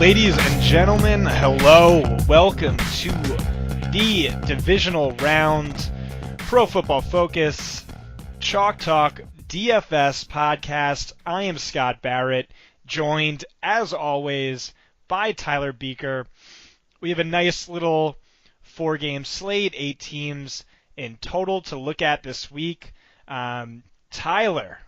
Ladies and gentlemen, hello. Welcome to the divisional round Pro Football Focus Chalk Talk DFS podcast. I am Scott Barrett, joined as always by Tyler Buecher. We have a nice little 4-game slate, 8 teams in total to look at this week. Tyler,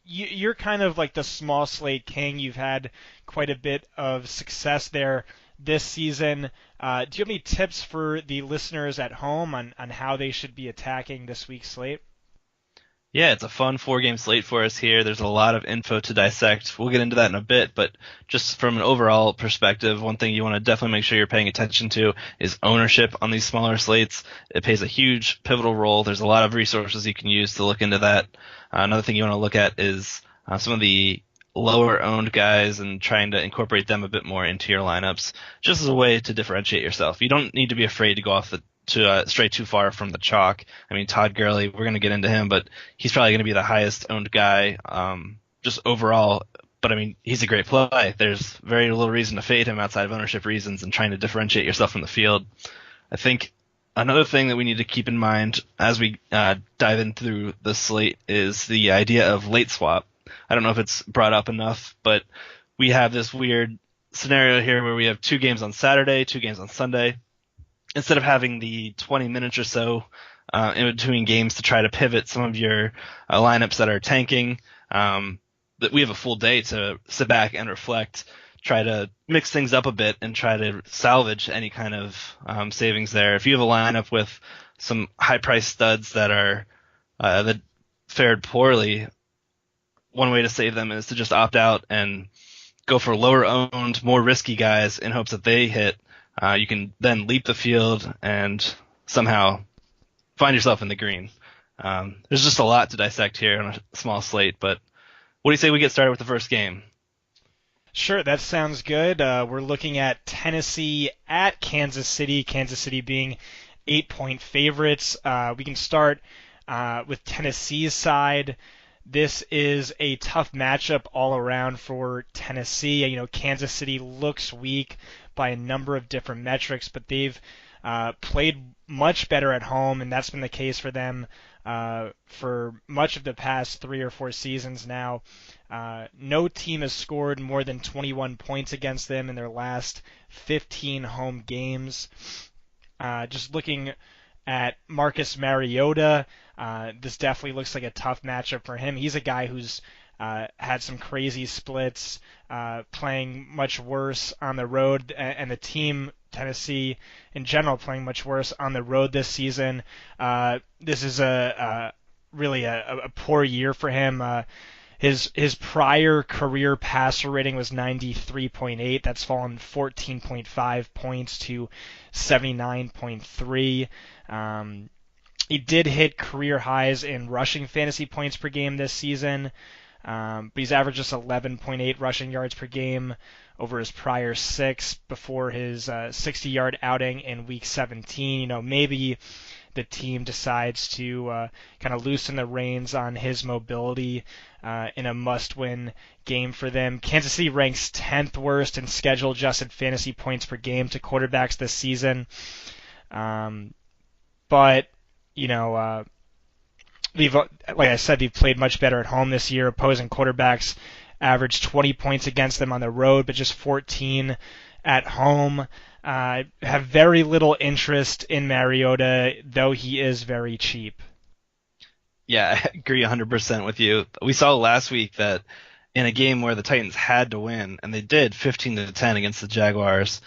you're kind of like the small slate king. You've had quite a bit of success there this season. Do you have any tips for the listeners at home on how they should be attacking this week's slate? Yeah, it's a fun 4-game slate for us here. There's a lot of info to dissect. We'll get into that in a bit, but just from an overall perspective, one thing you want to definitely make sure you're paying attention to is ownership on these smaller slates. It plays a huge pivotal role. There's a lot of resources you can use to look into that. Another thing you want to look at is some of the lower owned guys and trying to incorporate them a bit more into your lineups, just as a way to differentiate yourself. You don't need to be afraid to go off to stray too far from the chalk. I mean, Todd Gurley, we're going to get into him, but he's probably going to be the highest owned guy just overall. But I mean, he's a great play. There's very little reason to fade him outside of ownership reasons and trying to differentiate yourself from the field. I think another thing that we need to keep in mind as we dive in through the slate is the idea of late swap. I don't know if it's brought up enough, but we have this weird scenario here where we have 2 games on Saturday, 2 games on Sunday. Instead of having the 20 minutes or so in between games to try to pivot some of your lineups that are tanking, that we have a full day to sit back and reflect, try to mix things up a bit and try to salvage any kind of savings there. If you have a lineup with some high-priced studs that fared poorly, one way to save them is to just opt out and go for lower-owned, more risky guys in hopes that they hit. You can then leap the field and somehow find yourself in the green. There's just a lot to dissect here on a small slate, but what do you say we get started with the first game? Sure, that sounds good. We're looking at Tennessee at Kansas City, Kansas City being 8-point favorites. We can start with Tennessee's side. This is a tough matchup all around for Tennessee. You know, Kansas City looks weak by a number of different metrics, but they've played much better at home, and that's been the case for them for much of the past 3 or 4 seasons now. No team has scored more than 21 points against them in their last 15 home games. Just looking at Marcus Mariota, this definitely looks like a tough matchup for him. He's a guy who's had some crazy splits, playing much worse on the road, and the team, Tennessee in general, playing much worse on the road this season. This is really a poor year for him. His prior career passer rating was 93.8. That's fallen 14.5 points to 79.3. He did hit career highs in rushing fantasy points per game this season, but he's averaged just 11.8 rushing yards per game over his prior 6 before his 60-yard outing in Week 17. You know, maybe the team decides to kind of loosen the reins on his mobility in a must-win game for them. Kansas City ranks 10th worst in schedule-adjusted fantasy points per game to quarterbacks this season. But, you know, like I said, they've played much better at home this year. Opposing quarterbacks averaged 20 points against them on the road, but just 14 at home. Have very little interest in Mariota, though he is very cheap. Yeah, I agree 100% with you. We saw last week that in a game where the Titans had to win, and they did 15-10 against the Jaguars,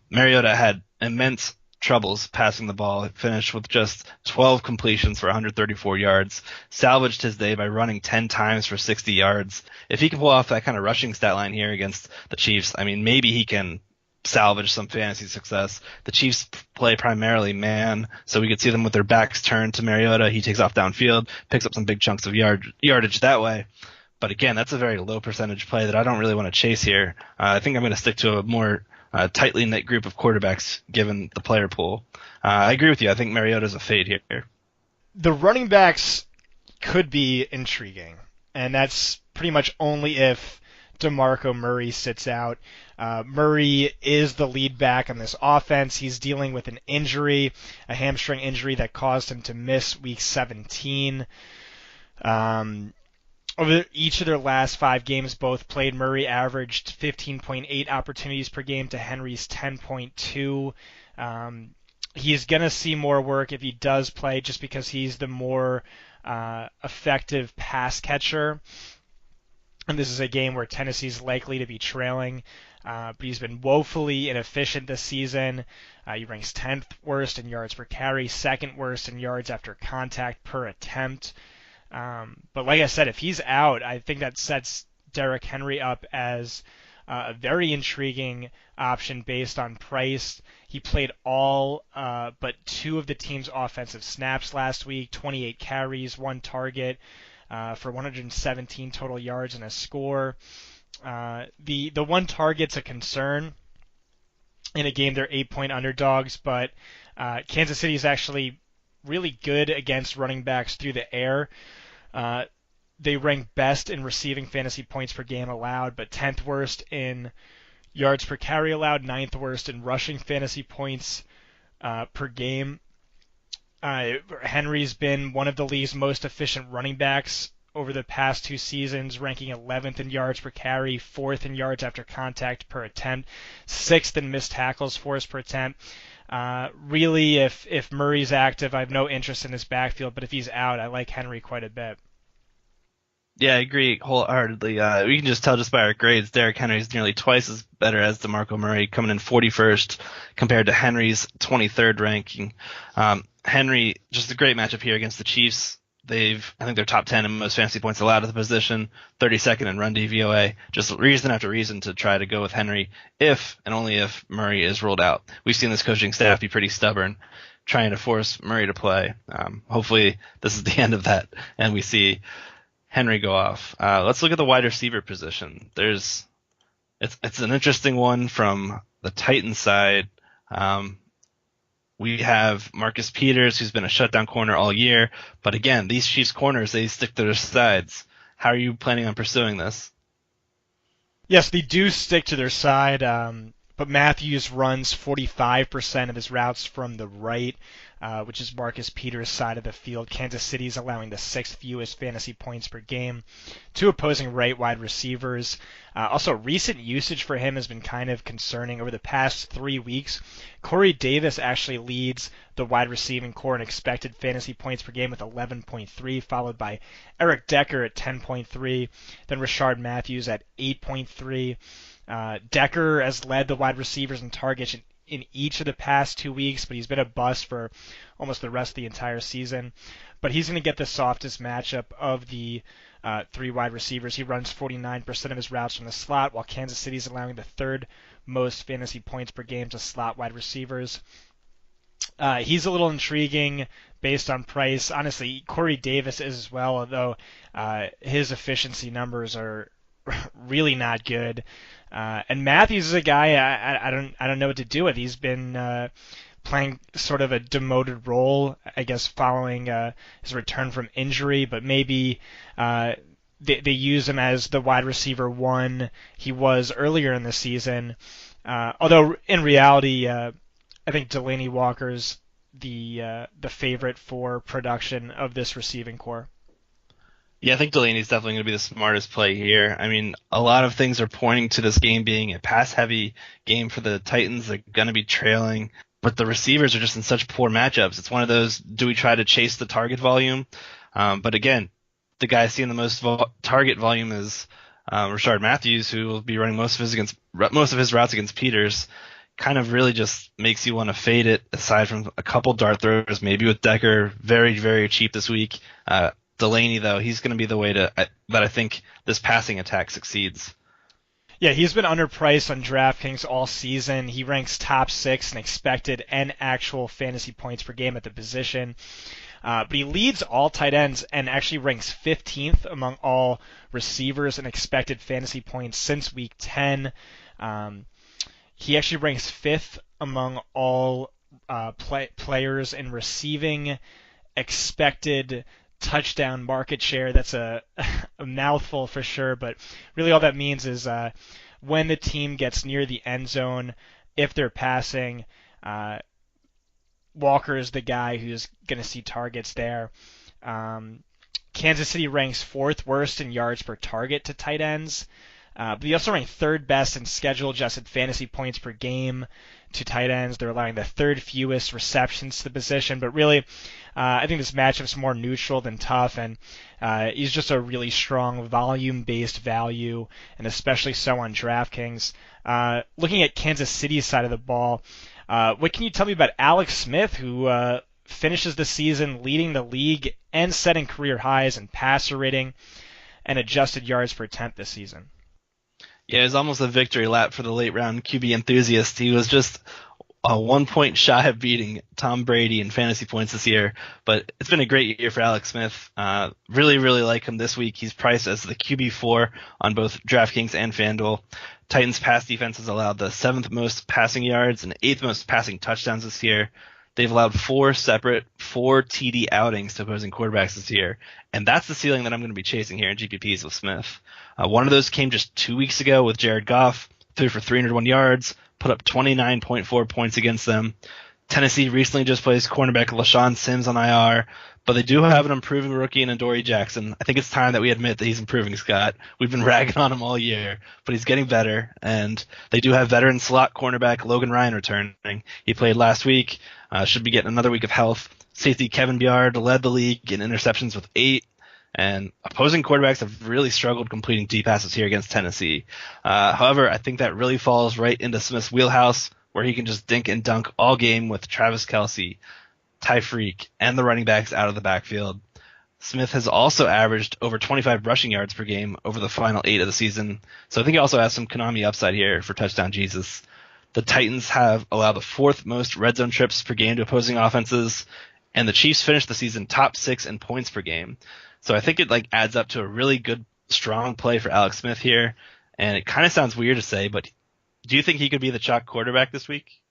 Mariota had immense troubles passing the ball. He finished with just 12 completions for 134 yards, salvaged his day by running 10 times for 60 yards. If he can pull off that kind of rushing stat line here against the Chiefs, I mean, maybe he can salvage some fantasy success. The Chiefs play primarily man, so we could see them with their backs turned to Mariota. He takes off downfield, picks up some big chunks of yardage that way. But again, that's a very low percentage play that I don't really want to chase here. I think I'm going to stick to a more tightly knit group of quarterbacks given the player pool. I agree with you. I think Mariota's a fade here. The running backs could be intriguing, and that's pretty much only if DeMarco Murray sits out. Murray is the lead back on this offense. He's dealing with an injury, a hamstring injury that caused him to miss Week 17. Over each of their last 5 games, both played. Murray averaged 15.8 opportunities per game to Henry's 10.2. He's going to see more work if he does play just because he's the more effective pass catcher. And this is a game where Tennessee's likely to be trailing. But he's been woefully inefficient this season. He ranks 10th worst in yards per carry, 2nd worst in yards after contact per attempt. But like I said, if he's out, I think that sets Derrick Henry up as a very intriguing option based on price. He played all but 2 of the team's offensive snaps last week, 28 carries, 1 target for 117 total yards and a score. The 1 target's a concern. In a game, they're 8-point underdogs, but Kansas City is actually really good against running backs through the air. They rank best in receiving fantasy points per game allowed, but 10th worst in yards per carry allowed, 9th worst in rushing fantasy points per game. Henry's been one of the league's most efficient running backs over the past 2 seasons, ranking 11th in yards per carry, 4th in yards after contact per attempt, 6th in missed tackles forced per attempt. Really, if Murray's active, I have no interest in his backfield, but if he's out, I like Henry quite a bit. Yeah, I agree wholeheartedly. We can just tell just by our grades, Derrick Henry is nearly twice as better as DeMarco Murray, coming in 41st compared to Henry's 23rd ranking. Henry, just a great matchup here against the Chiefs. I think they're top 10 in most fantasy points allowed at the position, 32nd in run DVOA. Just reason after reason to try to go with Henry if and only if Murray is ruled out. We've seen this coaching staff be pretty stubborn, trying to force Murray to play. Hopefully this is the end of that and we see Henry go off. Let's look at the wide receiver position. It's an interesting one from the Titans side. We have Marcus Peters, who's been a shutdown corner all year. But again, these Chiefs corners, they stick to their sides. How are you planning on pursuing this? Yes, they do stick to their side, but Matthews runs 45% of his routes from the right, which is Marcus Peters' side of the field. Kansas City is allowing the 6th fewest fantasy points per game to opposing right wide receivers. Also, recent usage for him has been kind of concerning. Over the past 3 weeks, Corey Davis actually leads the wide receiving core in expected fantasy points per game with 11.3, followed by Eric Decker at 10.3, then Rashard Matthews at 8.3. Decker has led the wide receivers in targets in each of the past 2 weeks, but he's been a bust for almost the rest of the entire season. But he's going to get the softest matchup of the 3 wide receivers. He runs 49% of his routes from the slot, while Kansas City is allowing the 3rd most fantasy points per game to slot wide receivers. He's a little intriguing based on price. Honestly, Corey Davis is as well, although his efficiency numbers are really not good. And Matthews is a guy I don't know what to do with. He's been playing sort of a demoted role, I guess, following his return from injury, but maybe they use him as the wide receiver 1 he was earlier in the season. Although in reality, I think Delanie Walker's the favorite for production of this receiving core. Yeah, I think Delanie's definitely going to be the smartest play here. I mean, a lot of things are pointing to this game being a pass-heavy game for the Titans. They're going to be trailing, but the receivers are just in such poor matchups. It's one of those, do we try to chase the target volume? But again, the guy seeing the most target volume is Rashard Matthews, who will be running most of his routes against Peters. Kind of really just makes you want to fade it, aside from a couple dart throws, maybe with Decker, very, very cheap this week. Delanie, though, he's going to be the way that I think this passing attack succeeds. Yeah, he's been underpriced on DraftKings all season. He ranks top 6 in expected and actual fantasy points per game at the position. But he leads all tight ends and actually ranks 15th among all receivers in expected fantasy points since Week 10. He actually ranks 5th among all players in receiving expected touchdown market share. That's a mouthful for sure, but really all that means is when the team gets near the end zone, if they're passing, Walker is the guy who's going to see targets there. Kansas City ranks fourth worst in yards per target to tight ends. But they also rank third best in schedule-adjusted fantasy points per game to tight ends. They're allowing the third fewest receptions to the position. But really, I think this matchup's more neutral than tough, and he's just a really strong volume-based value, and especially so on DraftKings. Looking at Kansas City's side of the ball, what can you tell me about Alex Smith, who finishes the season leading the league and setting career highs in passer rating and adjusted yards per attempt this season? Yeah, it was almost a victory lap for the late round QB enthusiast. He was just 1 point shy of beating Tom Brady in fantasy points this year, but it's been a great year for Alex Smith. Really, really like him this week. He's priced as the QB4 on both DraftKings and FanDuel. Titans pass defense has allowed the 7th most passing yards and 8th most passing touchdowns this year. They've allowed 4 separate 4 TD outings to opposing quarterbacks this year, and that's the ceiling that I'm going to be chasing here in GPPs with Smith. One of those came just 2 weeks ago with Jared Goff, threw for 301 yards, put up 29.4 points against them. Tennessee recently just placed cornerback LaShawn Sims on IR, but they do have an improving rookie in Adoree Jackson. I think it's time that we admit that he's improving, Scott. We've been ragging on him all year, but he's getting better, and they do have veteran slot cornerback Logan Ryan returning. He played last week, should be getting another week of health. Safety Kevin Byard led the league in interceptions with 8, and opposing quarterbacks have really struggled completing deep passes here against Tennessee. However, I think that really falls right into Smith's wheelhouse, where he can just dink and dunk all game with Travis Kelce, Tyreek, and the running backs out of the backfield. Smith has also averaged over 25 rushing yards per game over the final 8 of the season, so I think he also has some Konami upside here for touchdown Jesus. The Titans have allowed the 4th most red zone trips per game to opposing offenses, and the Chiefs finished the season top 6 in points per game. So I think it adds up to a really good, strong play for Alex Smith here, and it kind of sounds weird to say, but do you think he could be the chalk quarterback this week?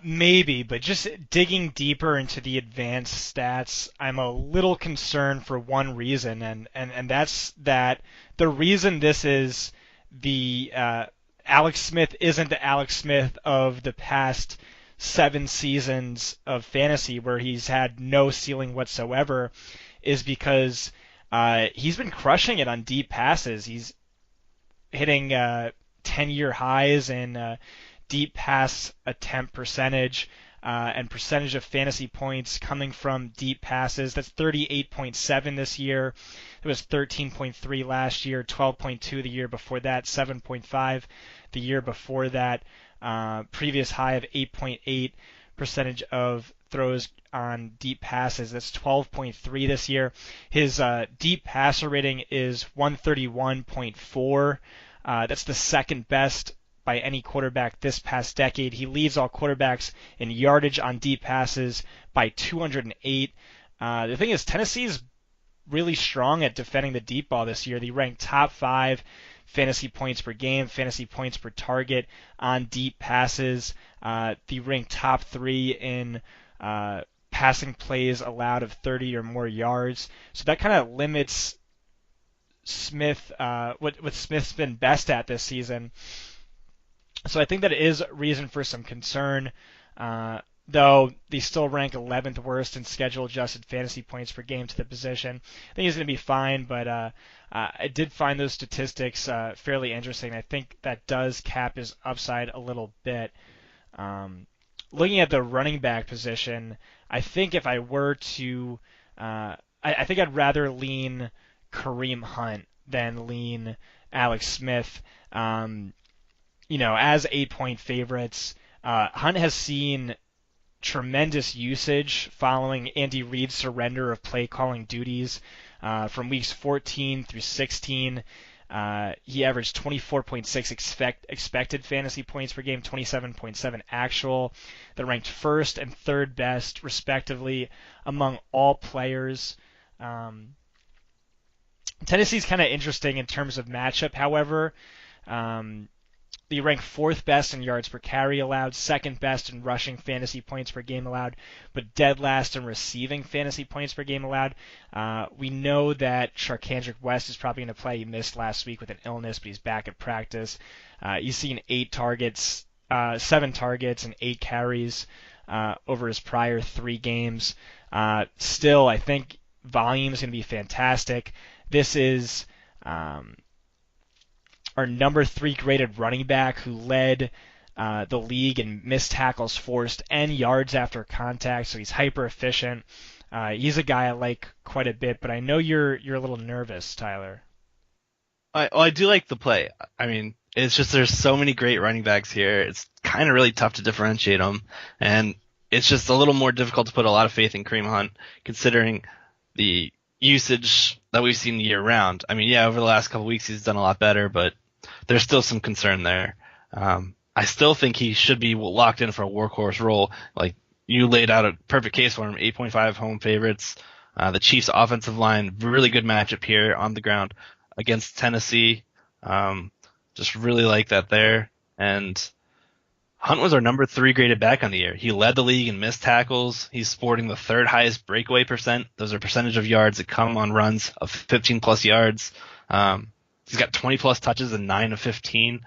Maybe, but just digging deeper into the advanced stats, I'm a little concerned for one reason, and that's that the reason this is the Alex Smith isn't the Alex Smith of the past 7 seasons of fantasy where he's had no ceiling whatsoever is because he's been crushing it on deep passes. He's hitting 10-year highs in deep pass attempt percentage and percentage of fantasy points coming from deep passes. That's 38.7 this year. It was 13.3 last year, 12.2 the year before that, 7.5 the year before that. Previous high of 8.8 percentage of throws on deep passes. That's 12.3 this year. His deep passer rating is 131.4. That's the second best by any quarterback this past decade. He leads all quarterbacks in yardage on deep passes by 208. The thing is, Tennessee's really strong at defending the deep ball this year. They ranked top 5 fantasy points per game, fantasy points per target on deep passes. They ranked top 3 in passing plays allowed of 30 or more yards. So that kind of limits Smith, what Smith's been best at this season. So I think that is reason for some concern, though they still rank 11th worst in schedule-adjusted fantasy points per game to the position. I think he's going to be fine, but I did find those statistics fairly interesting. I think that does cap his upside a little bit. Looking at the running back position, I think if I were to, I think I'd rather lean Kareem Hunt than lean Alex Smith. As 8-point favorites, Hunt has seen tremendous usage following Andy Reid's surrender of play calling duties from weeks 14 through 16. He averaged 24.6 expected fantasy points per game, 27.7 actual. That ranked first and third best, respectively, among all players. Tennessee's kind of interesting in terms of matchup, however. They rank fourth best in yards per carry allowed, second best in rushing fantasy points per game allowed, but dead last in receiving fantasy points per game allowed. We know that Charkandrick West is probably going to play. He missed last week with an illness, but he's back at practice. He's seen 7 targets and 8 carries over his prior 3 games. Still, I think volume is going to be fantastic. This is our number 3 graded running back who led the league in missed tackles forced and yards after contact, so he's hyper efficient. He's a guy I like quite a bit, but I know you're a little nervous, Tyler. I do like the play. I mean, it's just there's so many great running backs here. It's kind of really tough to differentiate them, and it's just a little more difficult to put a lot of faith in Kareem Hunt, considering the usage that we've seen year round. I mean, yeah, over the last couple weeks he's done a lot better, but there's still some concern there. I still think he should be locked in for a workhorse role. Like you laid out a perfect case for him, 8.5 home favorites. The Chiefs' offensive line, really good matchup here on the ground against Tennessee. Just really like that there. And Hunt was our number 3 graded back on the year. He led the league in missed tackles. He's sporting the 3rd highest breakaway percent. Those are percentage of yards that come on runs of 15 plus yards. He's got 20 plus touches and 9 of 15.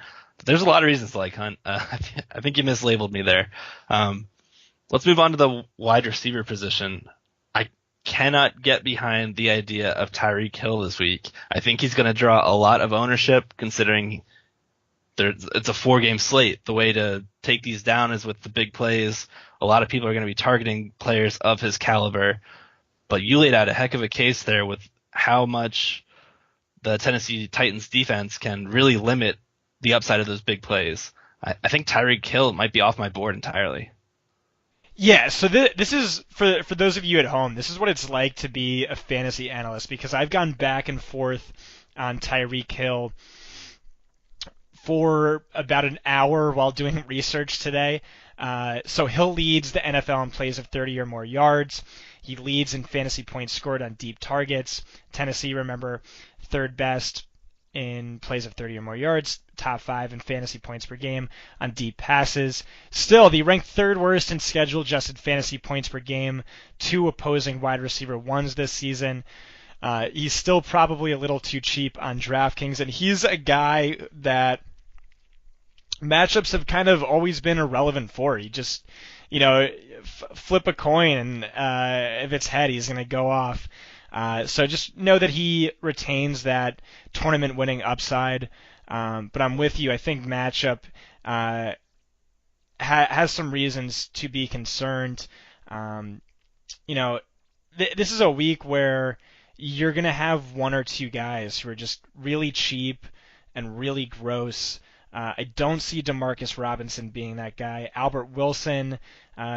There's a lot of reasons to like Hunt. I think you mislabeled me there. Let's move on to the wide receiver position. I cannot get behind the idea of Tyreek Hill this week. I think he's going to draw a lot of ownership considering it's a 4-game slate. The way to take these down is with the big plays. A lot of people are going to be targeting players of his caliber. But you laid out a heck of a case there with how much the Tennessee Titans defense can really limit the upside of those big plays. I think Tyreek Hill might be off my board entirely. Yeah, so this is, for those of you at home, this is what it's like to be a fantasy analyst, because I've gone back and forth on Tyreek Hill for about an hour while doing research today. So Hill leads the NFL in plays of 30 or more yards. He leads in fantasy points scored on deep targets. Tennessee, remember, 3rd best in plays of 30 or more yards, top 5 in fantasy points per game on deep passes. Still, they ranked 3rd worst in schedule-adjusted fantasy points per game, 2 opposing wide receiver ones this season. He's still probably a little too cheap on DraftKings, and he's a guy that matchups have kind of always been irrelevant for. He just, flip a coin, and if it's head, he's going to go off. So just know that he retains that tournament-winning upside. But I'm with you. I think matchup has some reasons to be concerned. This is a week where you're going to have 1 or 2 guys who are just really cheap and really gross. I don't see Demarcus Robinson being that guy. Albert Wilson,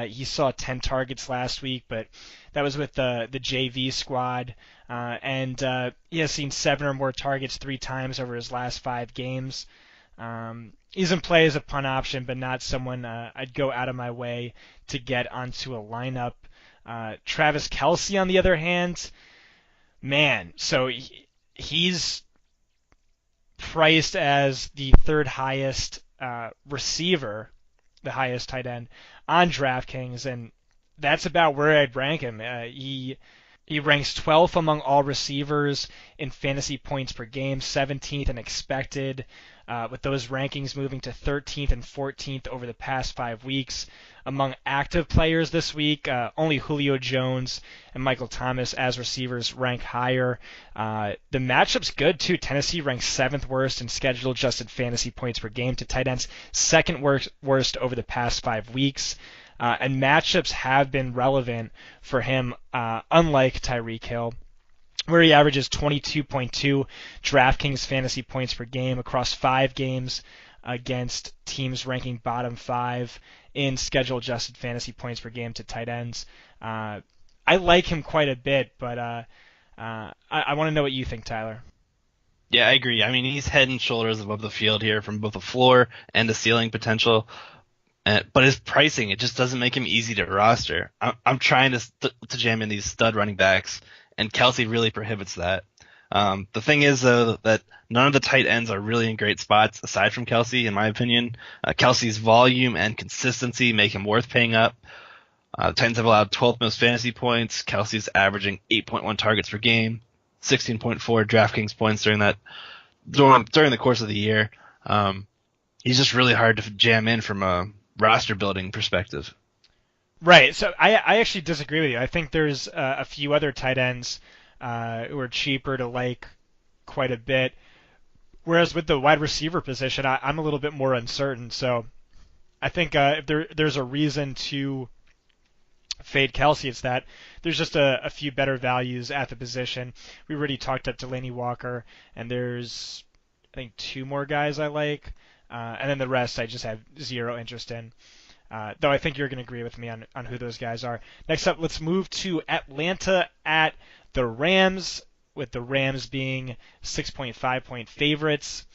he saw 10 targets last week, but that was with the JV squad. And he has seen 7 or more targets 3 times over his last 5 games. He's in play as a punt option, but not someone I'd go out of my way to get onto a lineup. Travis Kelce, on the other hand, man, so he's priced as the 3rd highest receiver, the highest tight end on DraftKings, and that's about where I'd rank him. He ranks 12th among all receivers in fantasy points per game, 17th in expected, with those rankings moving to 13th and 14th over the past 5 weeks. Among active players this week, only Julio Jones and Michael Thomas as receivers rank higher. The matchup's good, too. Tennessee ranks 7th worst in schedule-adjusted fantasy points per game to tight ends, 2nd worst over the past 5 weeks. And matchups have been relevant for him, unlike Tyreek Hill, where he averages 22.2 DraftKings fantasy points per game across 5 games against teams ranking bottom 5 in schedule-adjusted fantasy points per game to tight ends. I like him quite a bit, but I want to know what you think, Tyler. Yeah, I agree. I mean, he's head and shoulders above the field here from both a floor and a ceiling potential. But his pricing, it just doesn't make him easy to roster. I'm trying to jam in these stud running backs, and Kelce really prohibits that. The thing is, though, that none of the tight ends are really in great spots aside from Kelsey, in my opinion. Kelsey's volume and consistency make him worth paying up. The Titans have allowed 12th most fantasy points. Kelsey's averaging 8.1 targets per game, 16.4 DraftKings points during the course of the year. He's just really hard to jam in from a roster building perspective. Right. So I actually disagree with you. I think there's a few other tight ends who are cheaper to like quite a bit. Whereas with the wide receiver position, I'm a little bit more uncertain. So I think if there's a reason to fade Kelsey, it's that there's just a few better values at the position. We already talked up Delaney Walker, and there's, I think, two more guys I like. And then the rest I just have zero interest in. Though I think you're going to agree with me on who those guys are. Next up, let's move to Atlanta at the Rams, with the Rams being 6.5-point favorites.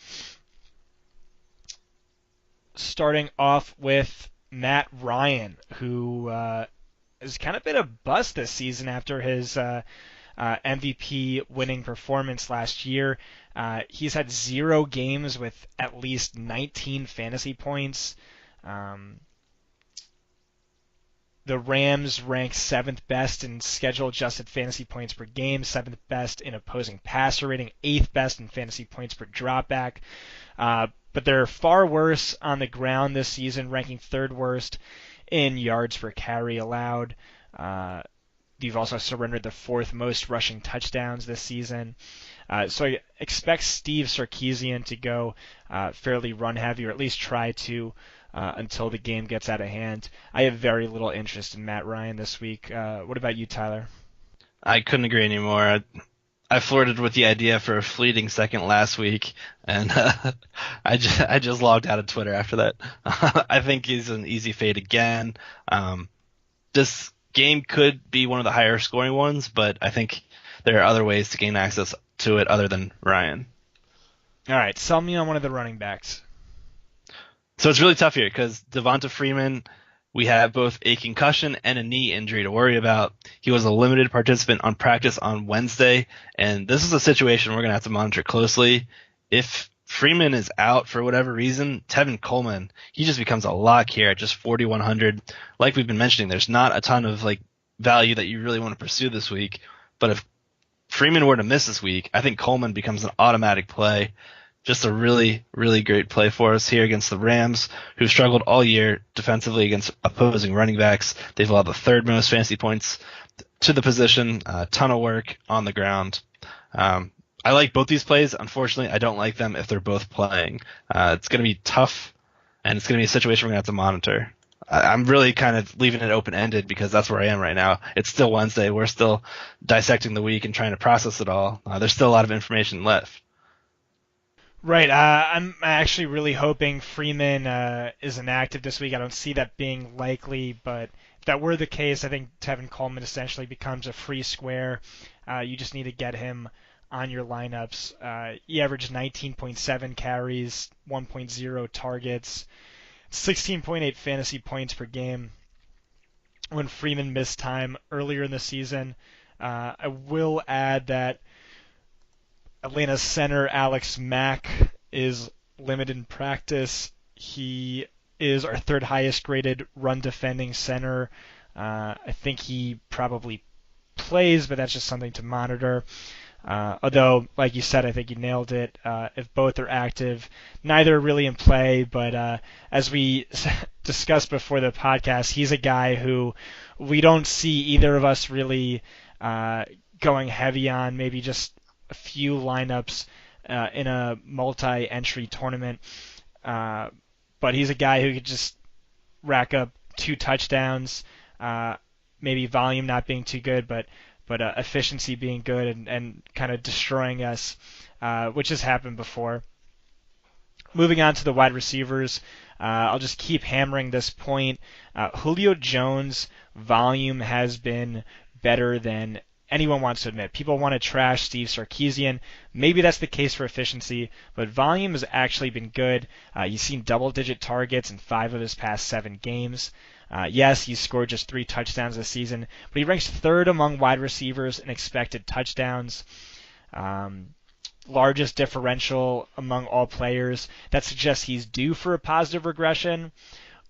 Starting off with Matt Ryan, who has kind of been a bust this season after his MVP winning performance last year. He's had 0 games with at least 19 fantasy points. The Rams rank 7th best in schedule-adjusted fantasy points per game, 7th best in opposing passer rating, 8th best in fantasy points per dropback. But they're far worse on the ground this season, ranking 3rd worst in yards per carry allowed. They've also surrendered the 4th most rushing touchdowns this season. So I expect Steve Sarkisian to go fairly run-heavy, or at least try to, until the game gets out of hand. I have very little interest in Matt Ryan this week. What about you, Tyler? I couldn't agree anymore. I flirted with the idea for a fleeting second last week, and I just logged out of Twitter after that. I think he's an easy fade again. This game could be one of the higher scoring ones, but I think there are other ways to gain access to it other than Ryan. All right, sell me on one of the running backs. So it's really tough here because Devonta Freeman, we have both a concussion and a knee injury to worry about. He was a limited participant on practice on Wednesday, and this is a situation we're going to have to monitor closely. If Freeman is out for whatever reason, Tevin Coleman, he just becomes a lock here at just 4,100. Like we've been mentioning, there's not a ton of value that you really want to pursue this week, but if Freeman were to miss this week, I think Coleman becomes an automatic play. Just a really, really great play for us here against the Rams, who've struggled all year defensively against opposing running backs. They've allowed the 3rd most fantasy points to the position, a ton of work on the ground. I like both these plays. Unfortunately, I don't like them if they're both playing. It's going to be tough, and it's going to be a situation we're going to have to monitor. I'm really kind of leaving it open-ended because that's where I am right now. It's still Wednesday. We're still dissecting the week and trying to process it all. There's still a lot of information left. Right. I'm actually really hoping Freeman is inactive this week. I don't see that being likely, but if that were the case, I think Tevin Coleman essentially becomes a free square. You just need to get him on your lineups. He averaged 19.7 carries, 1.0 targets, 16.8 fantasy points per game when Freeman missed time earlier in the season. I will add that Atlanta's center Alex Mack is limited in practice. He is our 3rd highest graded run defending center. I think he probably plays, but that's just something to monitor. Although, like you said, I think you nailed it. If both are active, neither are really in play, but as we discussed before the podcast, he's a guy who we don't see either of us really going heavy on, maybe just a few lineups in a multi-entry tournament. But he's a guy who could just rack up 2 touchdowns, maybe volume not being too good, but efficiency being good and kind of destroying us, which has happened before. Moving on to the wide receivers, I'll just keep hammering this point. Julio Jones' volume has been better than anyone wants to admit. People want to trash Steve Sarkisian. Maybe that's the case for efficiency, but volume has actually been good. He's seen double-digit targets in 5 of his past 7 games. Yes, he's scored just 3 touchdowns this season, but he ranks 3rd among wide receivers in expected touchdowns. Largest differential among all players. That suggests he's due for a positive regression,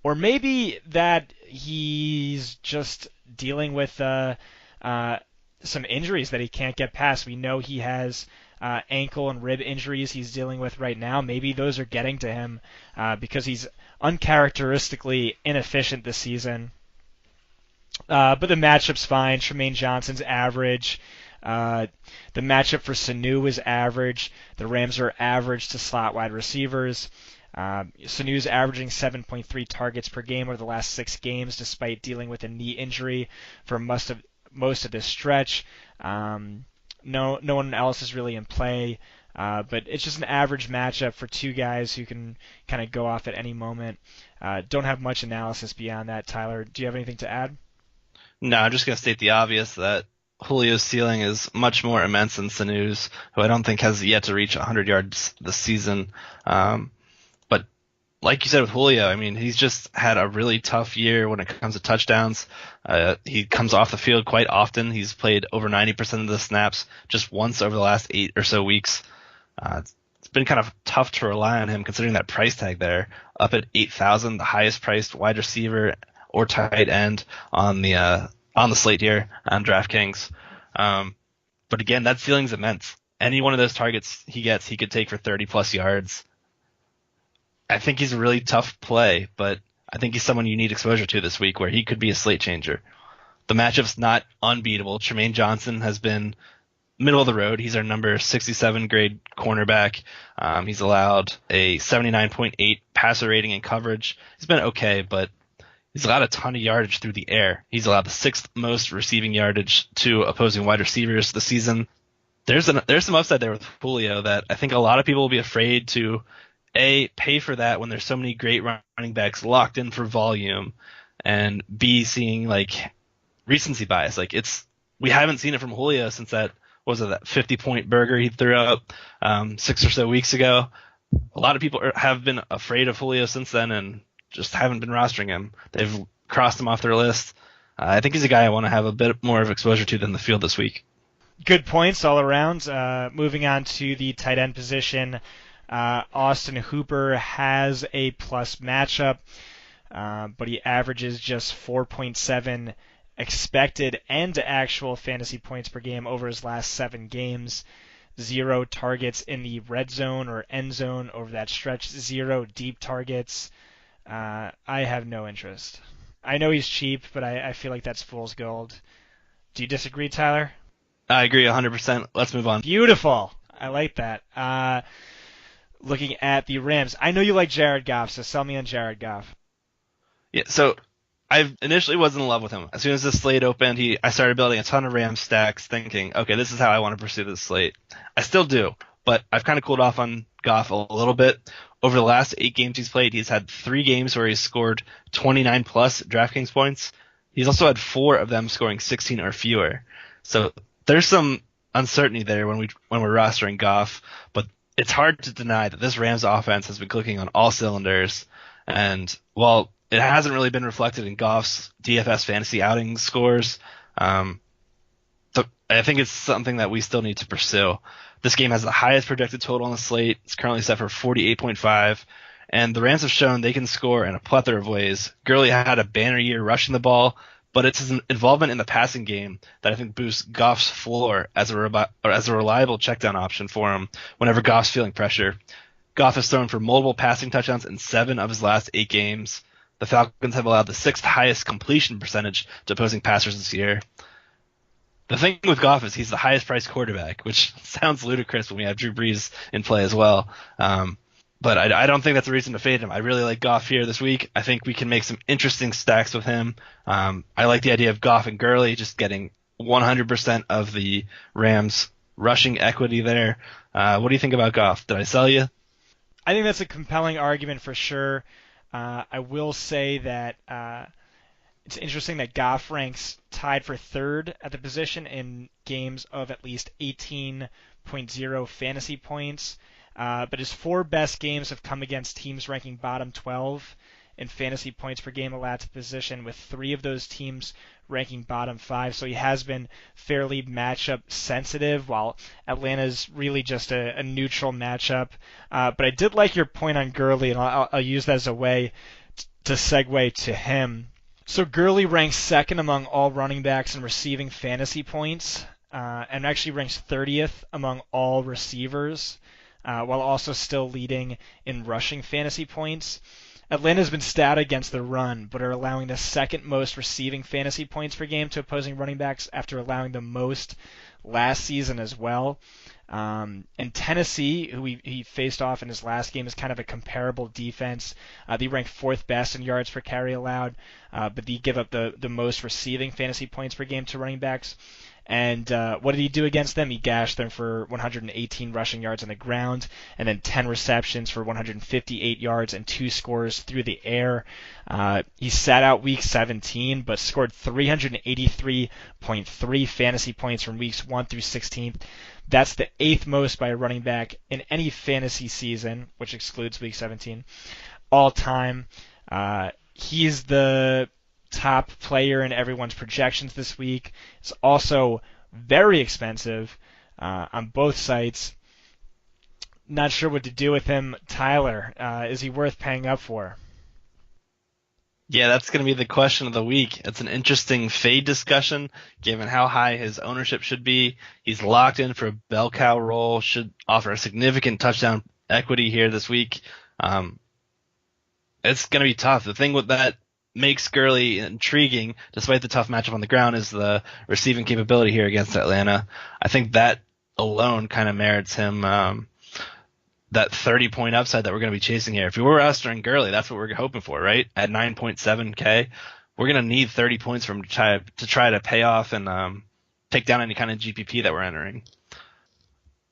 or maybe that he's just dealing with some injuries that he can't get past. We know he has ankle and rib injuries he's dealing with right now. Maybe those are getting to him because he's uncharacteristically inefficient this season. But the matchup's fine. Tremaine Johnson's average. The matchup for Sanu is average. The Rams are average to slot wide receivers. Sanu's averaging 7.3 targets per game over the last 6 games, despite dealing with a knee injury for most of this stretch. No one else is really in play, but it's just an average matchup for two guys who can kind of go off at any moment. Don't have much analysis beyond that. Tyler, do you have anything to add? No, I'm just going to state the obvious that Julio's ceiling is much more immense than Sanu's, who I don't think has yet to reach 100 yards this season. But like you said with Julio, I mean, he's just had a really tough year when it comes to touchdowns. He comes off the field quite often. He's played over 90% of the snaps just once over the last 8 or so weeks. It's been kind of tough to rely on him considering that price tag there, up at 8,000, the highest priced wide receiver or tight end on the slate here on DraftKings. But again, that ceiling's immense. Any one of those targets he gets, he could take for 30 plus yards. I think he's a really tough play, but I think he's someone you need exposure to this week where he could be a slate changer. The matchup's not unbeatable. Tremaine Johnson has been middle of the road. He's our number 67 grade cornerback. He's allowed a 79.8 passer rating and coverage. He's been okay, but he's allowed a ton of yardage through the air. He's allowed the 6th most receiving yardage to opposing wide receivers this season. There's some upside there with Julio that I think a lot of people will be afraid to pay for that when there's so many great running backs locked in for volume, and B, seeing like recency bias. Like we haven't seen it from Julio since that 50-point burger he threw up 6 or so weeks ago. A lot of people have been afraid of Julio since then and just haven't been rostering him. They've crossed him off their list. I think he's a guy I want to have a bit more of exposure to than the field this week. Good points all around. Moving on to the tight end position, Austin Hooper has a plus matchup, but he averages just 4.7 expected and actual fantasy points per game over his last 7 games. 0 targets in the red zone or end zone over that stretch. 0 deep targets. I have no interest. I know he's cheap, but I feel like that's fool's gold. Do you disagree, Tyler? I agree 100%. Let's move on. Beautiful. I like that. Looking at the Rams, I know you like Jared Goff, so sell me on Jared Goff. Yeah, so I initially was in love with him. As soon as the slate opened, I started building a ton of Rams stacks thinking, okay, this is how I want to pursue this slate. I still do, but I've kind of cooled off on Goff a little bit. Over the last 8 games he's played, he's had 3 games where he's scored 29 plus DraftKings points. He's also had 4 of them scoring 16 or fewer. So there's some uncertainty there when we're rostering Goff, but it's hard to deny that this Rams offense has been clicking on all cylinders. And while it hasn't really been reflected in Goff's DFS fantasy outing scores, I think it's something that we still need to pursue. This game has the highest projected total on the slate. It's currently set for 48.5, and the Rams have shown they can score in a plethora of ways. Gurley had a banner year rushing the ball, but it's his involvement in the passing game that I think boosts Goff's floor as a reliable checkdown option for him whenever Goff's feeling pressure. Goff has thrown for multiple passing touchdowns in 7 of his last 8 games. The Falcons have allowed the 6th highest completion percentage to opposing passers this year. The thing with Goff is he's the highest priced quarterback, which sounds ludicrous when we have Drew Brees in play as well. But I don't think that's a reason to fade him. I really like Goff here this week. I think we can make some interesting stacks with him. I like the idea of Goff and Gurley just getting 100% of the Rams rushing equity there. What do you think about Goff? Did I sell you? I think that's a compelling argument for sure. I will say that it's interesting that Goff ranks tied for 3rd at the position in games of at least 18.0 fantasy points. But his 4 best games have come against teams ranking bottom 12 in fantasy points per game allowed to position, with 3 of those teams ranking bottom 5. So he has been fairly matchup sensitive, while Atlanta's really just a neutral matchup. But I did like your point on Gurley, and I'll use that as a way to segue to him. So Gurley ranks second among all running backs in receiving fantasy points, and actually ranks 30th among all receivers, while also still leading in rushing fantasy points. Atlanta's been stout against the run, but are allowing the second most receiving fantasy points per game to opposing running backs after allowing the most last season as well. And Tennessee, who he faced off in his last game, is kind of a comparable defense. They rank 4th best in yards per carry allowed, but they give up the most receiving fantasy points per game to running backs. And what did he do against them? He gashed them for 118 rushing yards on the ground, and then 10 receptions for 158 yards and 2 scores through the air. He sat out week 17, but scored 383.3 fantasy points from weeks 1 through 16. That's the 8th most by a running back in any fantasy season, which excludes week 17, all time. He's the top player in everyone's projections this week. It's also very expensive on both sites. Not sure what to do with him. Tyler, is he worth paying up for? Yeah, that's going to be the question of the week. It's an interesting fade discussion, given how high his ownership should be. He's locked in for a bell cow role, should offer a significant touchdown equity here this week. It's going to be tough. The thing with that makes Gurley intriguing, despite the tough matchup on the ground, is the receiving capability here against Atlanta. I think that alone kind of merits him that 30-point upside that we're going to be chasing here. If we were us during Gurley, that's what we're hoping for, right? At 9.7K, we're going to need 30 points from to try to pay off and take down any kind of GPP that we're entering.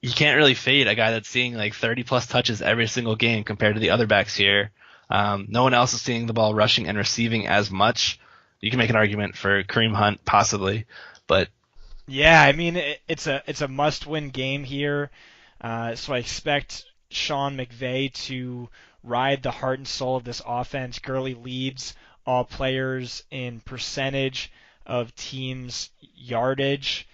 You can't really fade a guy that's seeing like 30-plus touches every single game compared to the other backs here. No one else is seeing the ball rushing and receiving as much. You can make an argument for Kareem Hunt, possibly, but yeah, I mean it's a must-win game here. So I expect Sean McVay to ride the heart and soul of this offense. Gurley leads all players in percentage of teams' yardage.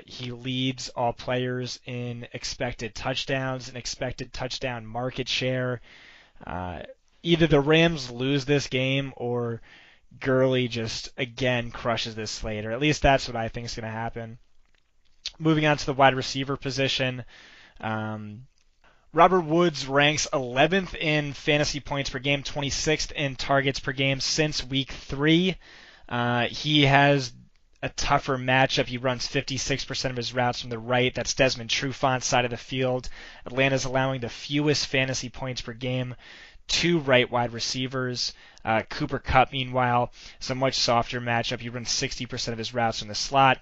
He leads all players in expected touchdowns and expected touchdown market share. Either the Rams lose this game or Gurley just again crushes this slate, or at least that's what I think is going to happen. Moving on to the wide receiver position, Robert Woods ranks 11th in fantasy points per game, 26th in targets per game since week 3. He has a tougher matchup. He runs 56% of his routes from the right. That's Desmond Trufant's side of the field. Atlanta's allowing the fewest fantasy points per game to right wide receivers. Cooper Kupp, meanwhile, is a much softer matchup. He runs 60% of his routes from the slot.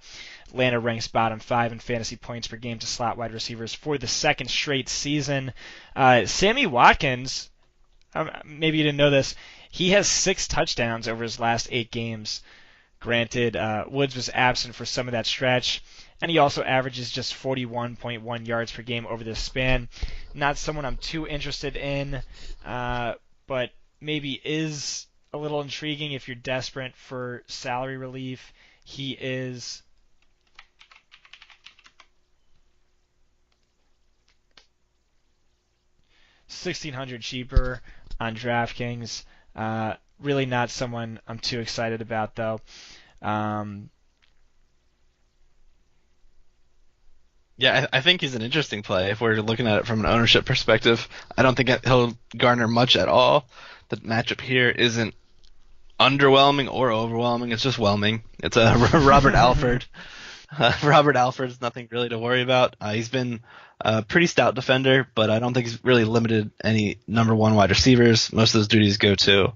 Atlanta ranks bottom 5 in fantasy points per game to slot wide receivers for the second straight season. Sammy Watkins, maybe you didn't know this, he has 6 touchdowns over his last 8 games. Granted, Woods was absent for some of that stretch, and he also averages just 41.1 yards per game over this span. Not someone I'm too interested in, but maybe is a little intriguing if you're desperate for salary relief. He is $1,600 cheaper on DraftKings. Really not someone I'm too excited about, though. Yeah, I think he's an interesting play if we're looking at it from an ownership perspective. I don't think he'll garner much at all. The matchup here isn't underwhelming or overwhelming. It's just whelming. It's a Robert Alford. Robert Alford's nothing really to worry about. He's been a pretty stout defender, but I don't think he's really limited any number 1 wide receivers. Most of those duties go to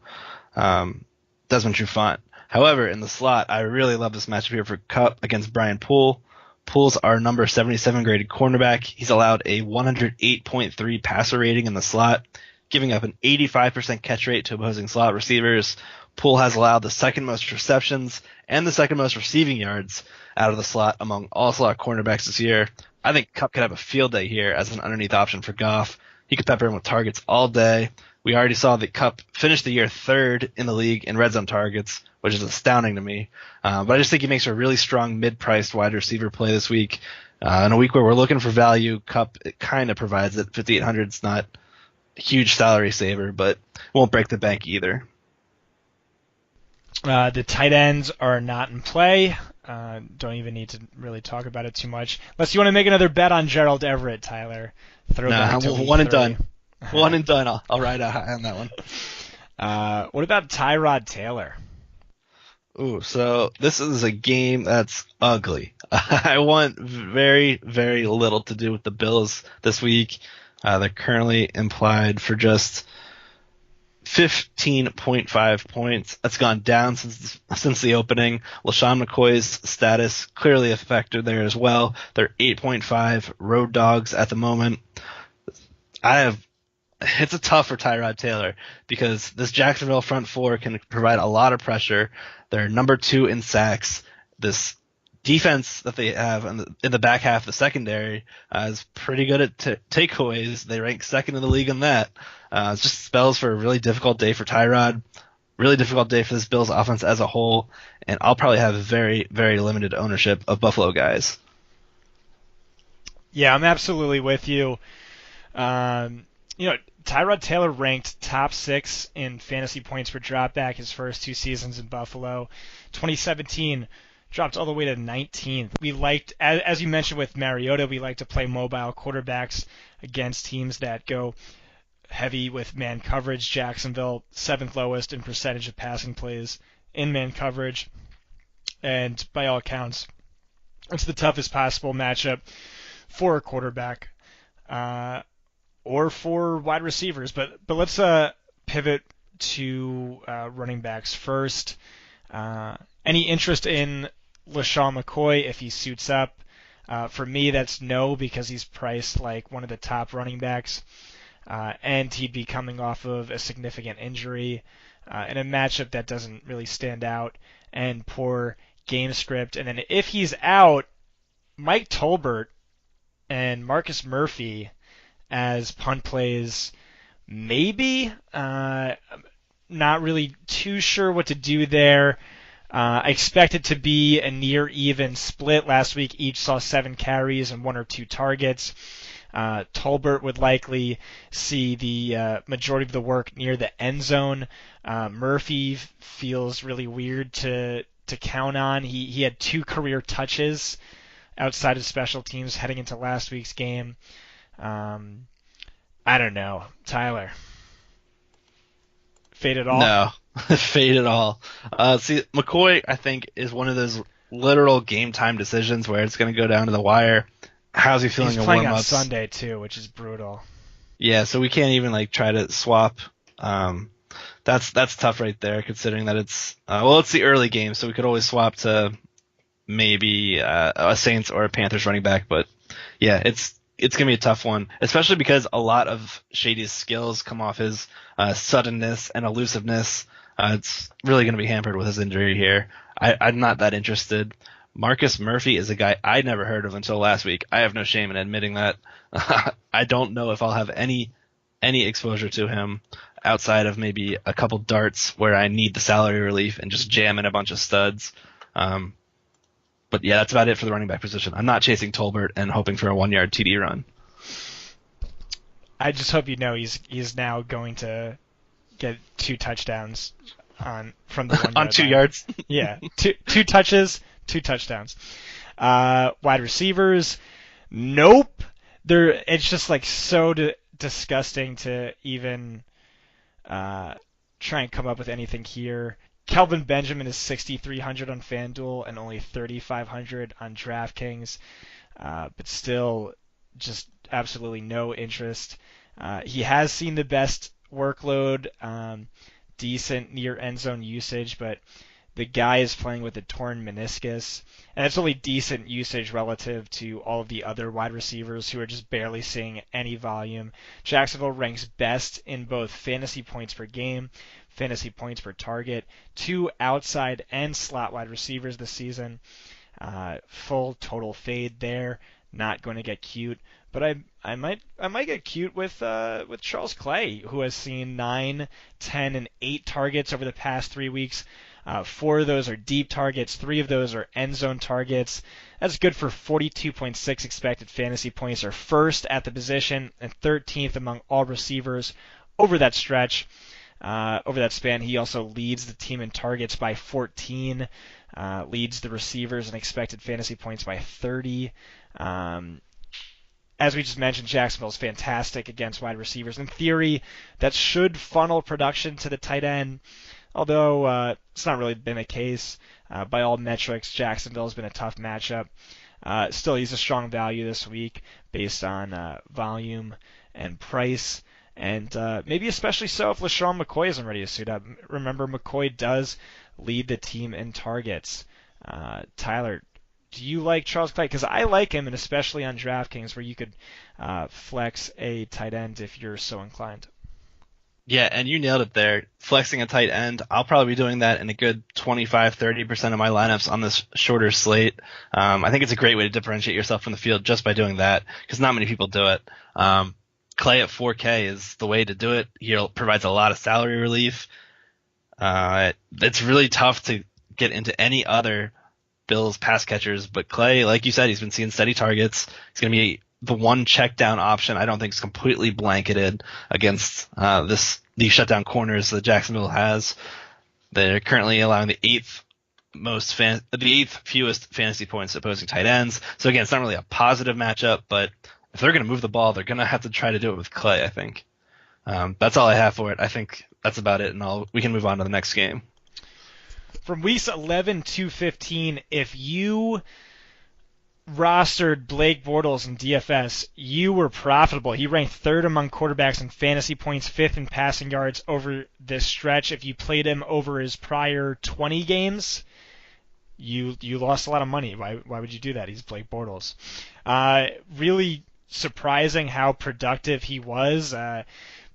Desmond Trufant. However, in the slot, I really love this matchup here for Kupp against Brian Poole. Poole's our number 77 graded cornerback. He's allowed a 108.3 passer rating in the slot, giving up an 85% catch rate to opposing slot receivers. Poole has allowed the second most receptions and the second most receiving yards out of the slot among all slot cornerbacks this year. I think Kupp could have a field day here as an underneath option for Goff. He could pepper him with targets all day We already saw the Cup finish the year third in the league in red zone targets, which is astounding to me. But I just think he makes a really strong mid-priced wide receiver play this week. In a week where we're looking for value, Cup it kind of provides it. 5,800 is not a huge salary saver, but won't break the bank either. The tight ends are not in play. Don't even need to really talk about it too much. Unless you want to make another bet on Gerald Everett, Tyler. I'm one and done. One and done. I'll ride out high on that one. What about Tyrod Taylor? Ooh, so this is a game that's ugly. I want very, very little to do with the Bills this week. They're currently implied for just 15.5 points. That's gone down since the opening. LaShawn McCoy's status clearly a factor there as well. They're 8.5 road dogs at the moment. It's a tough for Tyrod Taylor because this Jacksonville front four can provide a lot of pressure. They're number 2 in sacks. This defense that they have in the back half of the secondary is pretty good at takeaways. They rank second in the league in that. It just spells for a really difficult day for Tyrod, really difficult day for this Bills offense as a whole, and I'll probably have very, very limited ownership of Buffalo guys. Yeah, I'm absolutely with you. Tyrod Taylor ranked top 6 in fantasy points per dropback his first 2 seasons in Buffalo. 2017 dropped all the way to 19th. We liked, as you mentioned with Mariota, we like to play mobile quarterbacks against teams that go heavy with man coverage. Jacksonville, 7th lowest in percentage of passing plays in man coverage. And by all accounts, it's the toughest possible matchup for a quarterback. Or for wide receivers, but let's pivot to running backs first. Any interest in LaShawn McCoy if he suits up? For me, that's no, because he's priced like one of the top running backs, and he'd be coming off of a significant injury in a matchup that doesn't really stand out, and poor game script. And then if he's out, Mike Tolbert and Marcus Murphy as punt plays, maybe. Not really too sure what to do there. I expect it to be a near even split. Last week each saw 7 carries and 1 or 2 targets. Tolbert would likely see the majority of the work near the end zone. Murphy feels really weird to count on. He had 2 career touches outside of special teams heading into last week's game. I don't know. Tyler. Fade it all? No. Fade it all. See, McCoy, I think, is one of those literal game time decisions where it's going to go down to the wire. How's he feeling in warm-ups? He's playing on Sunday, too, which is brutal. Yeah, so we can't even try to swap. That's tough right there, considering that it's the early game, so we could always swap to maybe a Saints or a Panthers running back. But yeah, it's gonna be a tough one, especially because a lot of Shady's skills come off his suddenness and elusiveness. It's really gonna be hampered with his injury here. I'm not that interested. Marcus Murphy is a guy I'd never heard of until last week. I have no shame in admitting that. I don't know if I'll have any exposure to him outside of maybe a couple darts where I need the salary relief and just jam in a bunch of studs. But yeah, that's about it for the running back position. I'm not chasing Tolbert and hoping for a 1-yard TD run. I just hope you know he's now going to get 2 touchdowns from the 1 yard on 2 yards. Yeah, two touches, 2 touchdowns. Wide receivers, nope. It's just so disgusting to even try and come up with anything here. Kelvin Benjamin is 6,300 on FanDuel and only 3,500 on DraftKings, but still just absolutely no interest. He has seen the best workload, decent near end zone usage, but the guy is playing with a torn meniscus, and it's only decent usage relative to all of the other wide receivers who are just barely seeing any volume. Jacksonville ranks best in both fantasy points per game, fantasy points per target, 2 outside and slot wide receivers this season. Full total fade there. Not going to get cute, but I might get cute with Charles Clay, who has seen 9, 10, and 8 targets over the past 3 weeks. 4 of those are deep targets, 3 of those are end zone targets. That's good for 42.6 expected fantasy points, or first at the position and 13th among all receivers over that stretch. Over that span, he also leads the team in targets by 14, leads the receivers in expected fantasy points by 30. As we just mentioned, Jacksonville is fantastic against wide receivers. In theory, that should funnel production to the tight end, although it's not really been the case. By all metrics, Jacksonville has been a tough matchup. Still, he's a strong value this week based on volume and price, and maybe especially so if LaShawn McCoy isn't ready to suit up. Remember, McCoy does lead the team in targets. Tyler, do you like Charles Clay? Because I like him, and especially on DraftKings, where you could flex a tight end if you're so inclined. Yeah, and you nailed it there. Flexing a tight end, I'll probably be doing that in a good 25-30% of my lineups on this shorter slate. I think it's a great way to differentiate yourself from the field just by doing that, because not many people do it. Clay at 4K is the way to do it. He provides a lot of salary relief. It's really tough to get into any other Bills pass catchers, but Clay, like you said, he's been seeing steady targets. He's going to be the one check down option. I don't think is completely blanketed against these shutdown corners that Jacksonville has. They're currently allowing the eighth fewest fantasy points to opposing tight ends. So again, it's not really a positive matchup, but if they're going to move the ball, they're going to have to try to do it with Clay, I think. That's all I have for it. I think that's about it, and we can move on to the next game. From weeks 11 to 15, if you rostered Blake Bortles in DFS, you were profitable. He ranked third among quarterbacks in fantasy points, fifth in passing yards over this stretch. If you played him over his prior 20 games, you lost a lot of money. Why would you do that? He's Blake Bortles. Really surprising how productive he was,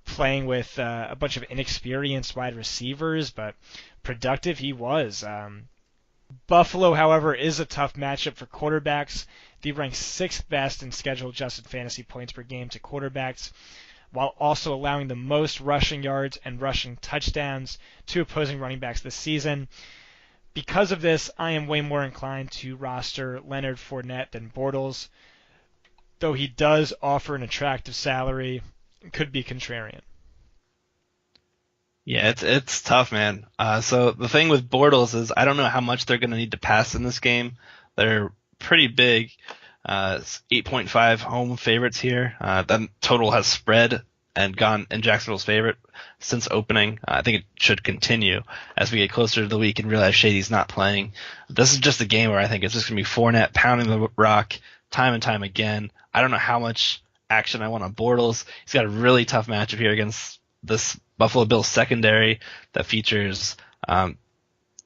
playing with a bunch of inexperienced wide receivers, but productive he was. Buffalo, however, is a tough matchup for quarterbacks. They rank 6th best in schedule-adjusted fantasy points per game to quarterbacks, while also allowing the most rushing yards and rushing touchdowns to opposing running backs this season. Because of this, I am way more inclined to roster Leonard Fournette than Bortles, though he does offer an attractive salary. It could be contrarian. Yeah, it's tough, man. So the thing with Bortles is I don't know how much they're going to need to pass in this game. They're pretty big. 8.5 home favorites here. That total has spread and gone in Jacksonville's favorite since opening. I think it should continue as we get closer to the week and realize Shady's not playing. This is just a game where I think it's just going to be Fournette pounding the rock time and time again. I don't know how much action I want on Bortles. He's got a really tough matchup here against this Buffalo Bills secondary that features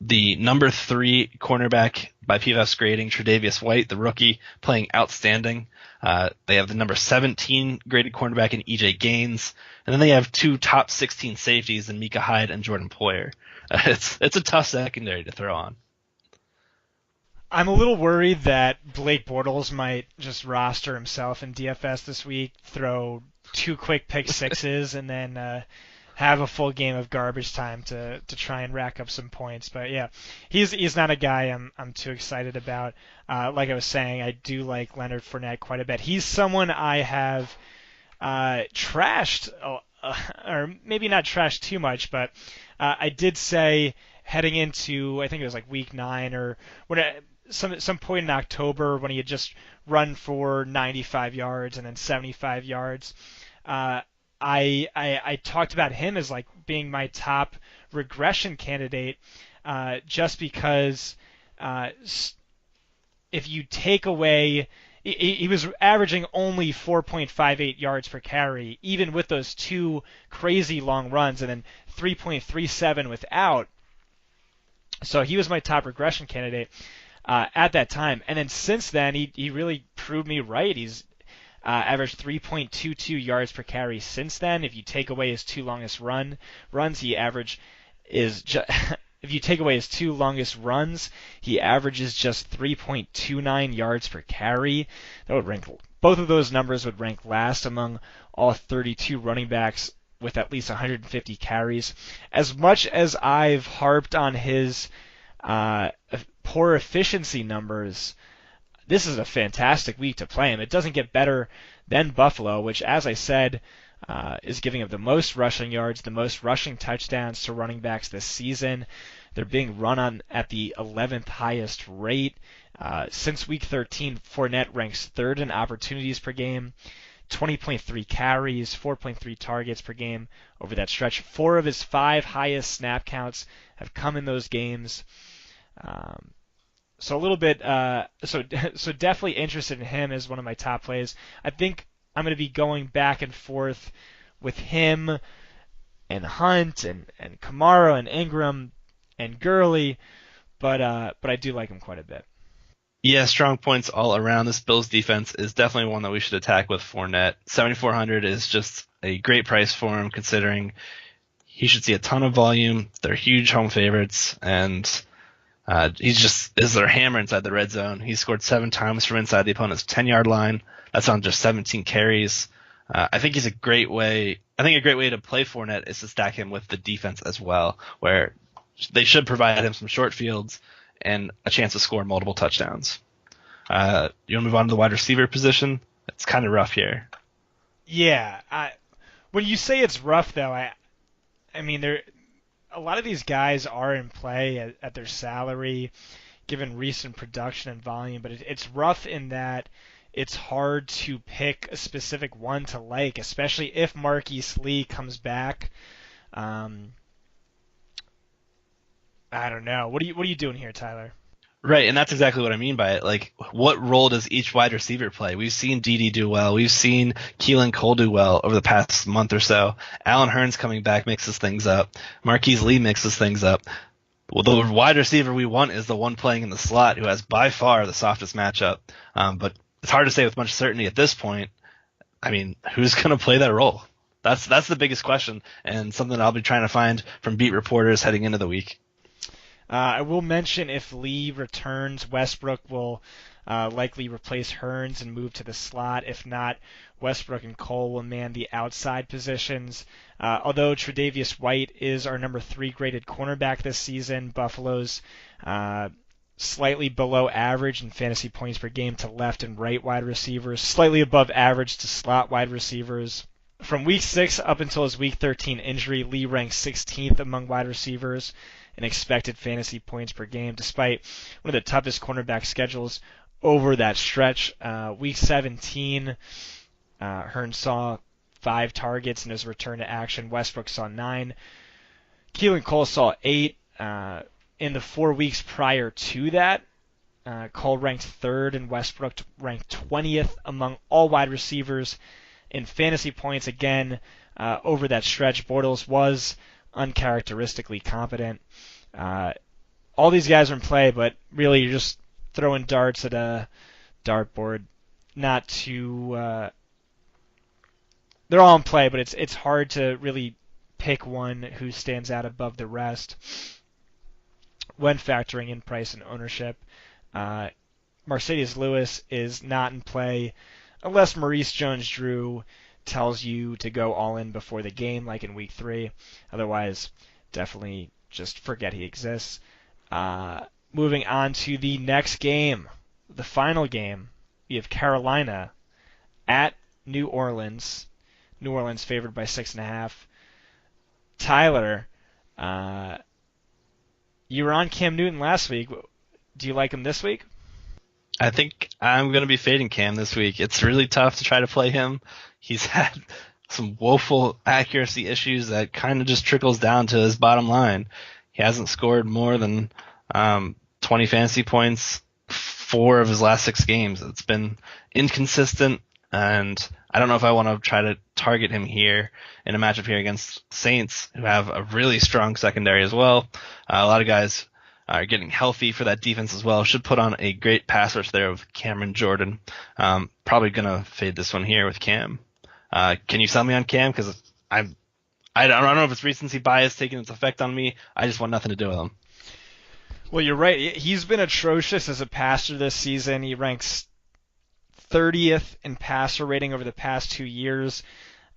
the number 3 cornerback by PFF's grading, Tre'Davious White, the rookie, playing outstanding. They have the number 17 graded cornerback in EJ Gaines, and then they have 2 top 16 safeties in Micah Hyde and Jordan Poyer. It's a tough secondary to throw on. I'm a little worried that Blake Bortles might just roster himself in DFS this week, throw 2 quick pick sixes, and then have a full game of garbage time to try and rack up some points. But yeah, he's not a guy I'm too excited about. Like I was saying, I do like Leonard Fournette quite a bit. He's someone I have trashed, or maybe not trashed too much, but I did say heading into, I think it was like week 9 or some point in October when he had just run for 95 yards and then 75 yards. I talked about him as like being my top regression candidate, just because if you take away, he was averaging only 4.58 yards per carry, even with those 2 crazy long runs, and then 3.37 without. So he was my top regression candidate at that time. And then since then, he really proved me right. He's averaged 3.22 yards per carry since then. If you take away his 2 longest runs, he average is if you take away his 2 longest runs, he averages just 3.29 yards per carry. That would rank, both of those numbers would rank last among all 32 running backs with at least 150 carries. As much as I've harped on his poor efficiency numbers, this is a fantastic week to play him. It doesn't get better than Buffalo, which, as I said, is giving up the most rushing yards, the most rushing touchdowns to running backs this season. They're being run on at the 11th highest rate. Since week 13, Fournette ranks 3rd in opportunities per game, 20.3 carries, 4.3 targets per game over that stretch. 4 of his 5 highest snap counts have come in those games. So a little bit, so definitely interested in him as one of my top plays. I think I'm going to be going back and forth with him and Hunt and Kamara and Ingram and Gurley, but I do like him quite a bit. Yeah, strong points all around. This Bills defense is definitely one that we should attack with Fournette. 7,400 is just a great price for him, considering he should see a ton of volume. They're huge home favorites, and he just is their hammer inside the red zone. He scored 7 times from inside the opponent's 10-yard line. That's on just 17 carries. I think a great way to play Fournette is to stack him with the defense as well, where they should provide him some short fields and a chance to score multiple touchdowns. You want to move on to the wide receiver position? It's kind of rough here. Yeah. When you say it's rough, though, I mean, a lot of these guys are in play at their salary, given recent production and volume, but it's rough in that it's hard to pick a specific one to like, especially if Marquise Lee comes back. I don't know. What are you doing here, Tyler? Right, and that's exactly what I mean by it. Like, what role does each wide receiver play? We've seen Dede do well. We've seen Keelan Cole do well over the past month or so. Allen Hurns coming back mixes things up. Marquise Lee mixes things up. Well, the wide receiver we want is the one playing in the slot who has by far the softest matchup. But it's hard to say with much certainty at this point. I mean, who's going to play that role? That's the biggest question, and something I'll be trying to find from beat reporters heading into the week. I will mention if Lee returns, Westbrook will likely replace Hurns and move to the slot. If not, Westbrook and Cole will man the outside positions. Although Tre'Davious White is our number 3 graded cornerback this season, Buffalo's slightly below average in fantasy points per game to left and right wide receivers, slightly above average to slot wide receivers. From week 6 up until his week 13 injury, Lee ranks 16th among wide receivers in expected fantasy points per game, despite one of the toughest cornerback schedules over that stretch. Week 17, Hurns saw 5 targets in his return to action. Westbrook saw 9. Keelan Cole saw 8. In the 4 weeks prior to that, Cole ranked 3rd and Westbrook ranked 20th among all wide receivers in fantasy points. Again, over that stretch, Bortles was uncharacteristically competent. All these guys are in play, but really you're just throwing darts at a dartboard. Not to they're all in play, but it's hard to really pick one who stands out above the rest when factoring in price and ownership. Mercedes Lewis is not in play unless Maurice Jones-Drew tells you to go all in before the game, like in week 3. Otherwise, definitely just forget he exists. Moving on to the next game, the final game. We have Carolina at New Orleans. New Orleans favored by 6.5. Tyler, you were on Cam Newton last week. Do you like him this week? I think I'm going to be fading Cam this week. It's really tough to try to play him. He's had some woeful accuracy issues that kind of just trickles down to his bottom line. He hasn't scored more than 20 fantasy points 4 of his last 6 games. It's been inconsistent, and I don't know if I want to try to target him here in a matchup here against Saints, who have a really strong secondary as well. A lot of guys are getting healthy for that defense as well. Should put on a great pass rush there with Cameron Jordan. Probably going to fade this one here with Cam. Can you sell me on Cam? Because I don't know if it's recency bias taking its effect on me. I just want nothing to do with him. Well, you're right. He's been atrocious as a passer this season. He ranks 30th in passer rating over the past 2 years.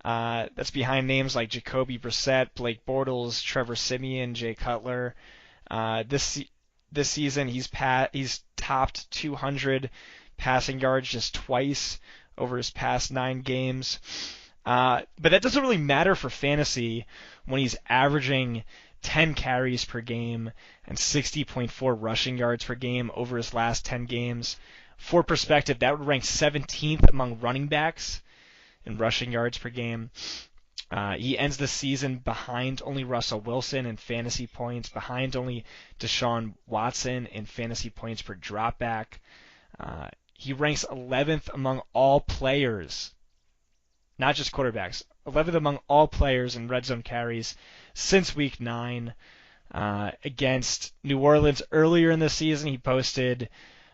That's behind names like Jacoby Brissett, Blake Bortles, Trevor Siemian, Jay Cutler. This season he's topped 200 passing yards just twice over his past 9 games. But that doesn't really matter for fantasy when he's averaging 10 carries per game and 60.4 rushing yards per game over his last 10 games. For perspective, that would rank 17th among running backs in rushing yards per game. He ends the season behind only Russell Wilson in fantasy points, behind only Deshaun Watson in fantasy points per dropback. He ranks 11th among all players, not just quarterbacks, 11th among all players in red zone carries since week 9. Against New Orleans earlier in the season, he posted